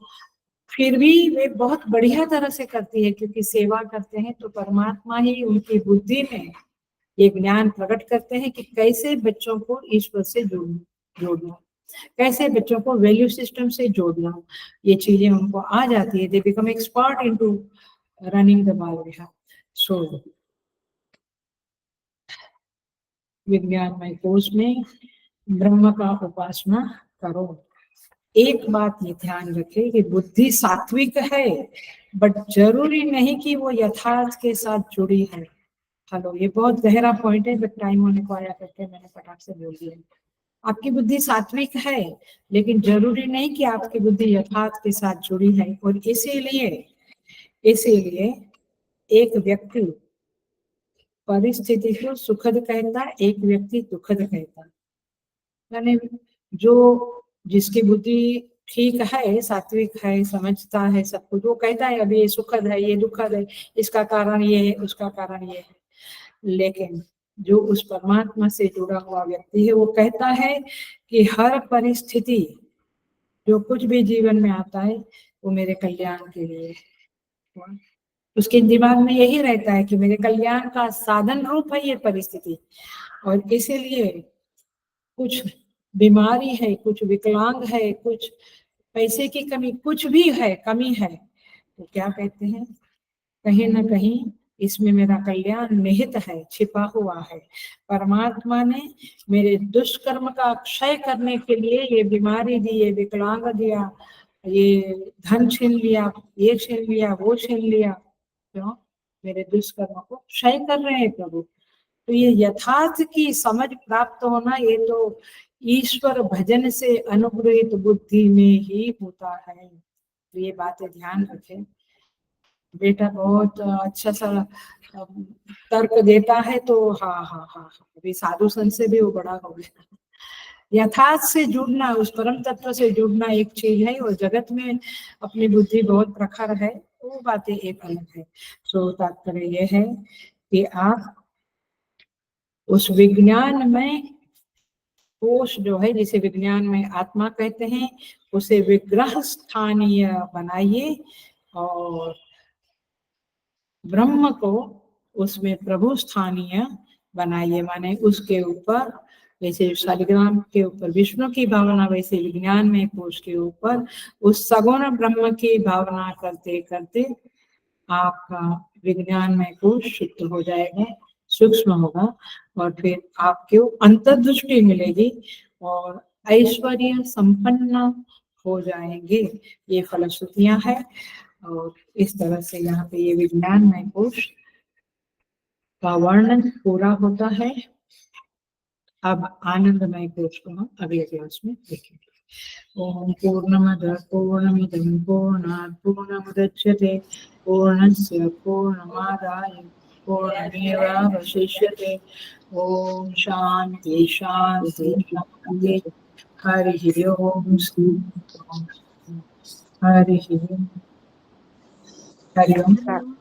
फिर भी वे बहुत बढ़िया तरह से करती है, क्योंकि सेवा करते हैं तो परमात्मा ही उनकी बुद्धि में ये ज्ञान प्रकट करते हैं कि कैसे बच्चों को ईश्वर से जोड़ना, कैसे बच्चों को वैल्यू सिस्टम से जोड़ना, ये चीजें उनको आ जाती है, they become expert into running the बाल विहार। सो विज्ञानमय कोश में ब्रह्म का उपासना करो। एक बात ये ध्यान रखें कि बुद्धि सात्विक है, बट जरूरी नहीं कि वो यथार्थ के साथ जुड़ी है। हेलो, ये बहुत गहरा पॉइंट है, बट टाइम होने को आया करके मैंने फटाक से बोल दिया। आपकी बुद्धि सात्विक है, लेकिन जरूरी नहीं कि आपकी बुद्धि यथार्थ के साथ जुड़ी है। और इसीलिए एक व्यक्ति परिस्थिति को सुखद कहता, एक व्यक्ति दुखद कहता, यानी जो जिसकी बुद्धि ठीक है, सात्विक है, समझता है सब कुछ, वो कहता है अभी ये सुखद है, ये दुखद है, इसका कारण ये है, उसका कारण ये है। लेकिन जो उस परमात्मा से जुड़ा हुआ व्यक्ति है, वो कहता है कि हर परिस्थिति जो कुछ भी जीवन में आता है वो मेरे कल्याण के लिए है। उसके दिमाग में यही रहता है कि मेरे कल्याण का साधन रूप है ये परिस्थिति, और इसीलिए कुछ बीमारी है, कुछ विकलांग है, कुछ पैसे की कमी, कुछ भी है, कमी है, तो क्या कहते हैं, कहीं ना कहीं इसमें मेरा कल्याण निहित है, छिपा हुआ है। परमात्मा ने मेरे दुष्कर्म का क्षय करने के लिए ये बीमारी दी, ये विकलांग दिया, ये धन छीन लिया, ये छीन लिया, वो छीन लिया, क्यों? मेरे दुष्कर्म को क्षय कर रहे हैं प्रभु। तो ये यथार्थ की समझ प्राप्त होना, ये तो ईश्वर भजन से अनुग्रहित बुद्धि में ही होता है। तो ये बातें ध्यान रखें। बेटा बहुत अच्छा सा तर्क देता है, तो हाँ हाँ हाँ हाँ, अभी साधु संत से भी वो बड़ा हो गया। यथार्थ से जुड़ना, उस परम तत्व से जुड़ना एक चीज है, और जगत में अपनी बुद्धि बहुत प्रखर है, वो बातें एक अलग है। सो तात्पर्य ये है कि आप उस विज्ञान में कोश जो है, जिसे विज्ञान में आत्मा कहते हैं, उसे विग्रह स्थानीय बनाइए, और ब्रह्म को उसमें प्रभु स्थानीय बनाइए, माने उसके ऊपर, जैसे शालिग्राम के ऊपर विष्णु की भावना, वैसे विज्ञान में कोश के ऊपर उस सगुण ब्रह्म की भावना करते करते आपका विज्ञान में कोश शुद्ध हो जाएगा, सूक्ष्म होगा, और फिर आपको अंतर्दृष्टि मिलेगी और ऐश्वर्य संपन्न हो जाएंगे। ये फलश्रुतियां हैं, और इस तरह से यहाँ पे ये विज्ञानमय कोश का वर्णन पूरा होता है। अब आनंदमय कोश को हम अगले क्लास में देखेंगे। ओम पूर्णमद पूर्णमिदं पूर्णात् पूर्णमुदच्यते पूर्णस्य पूर्णमादाय पूर्णमेवावशिष्यते। ओम शांति शांति शांति। हरि ओम हरि ओम हरि ओम।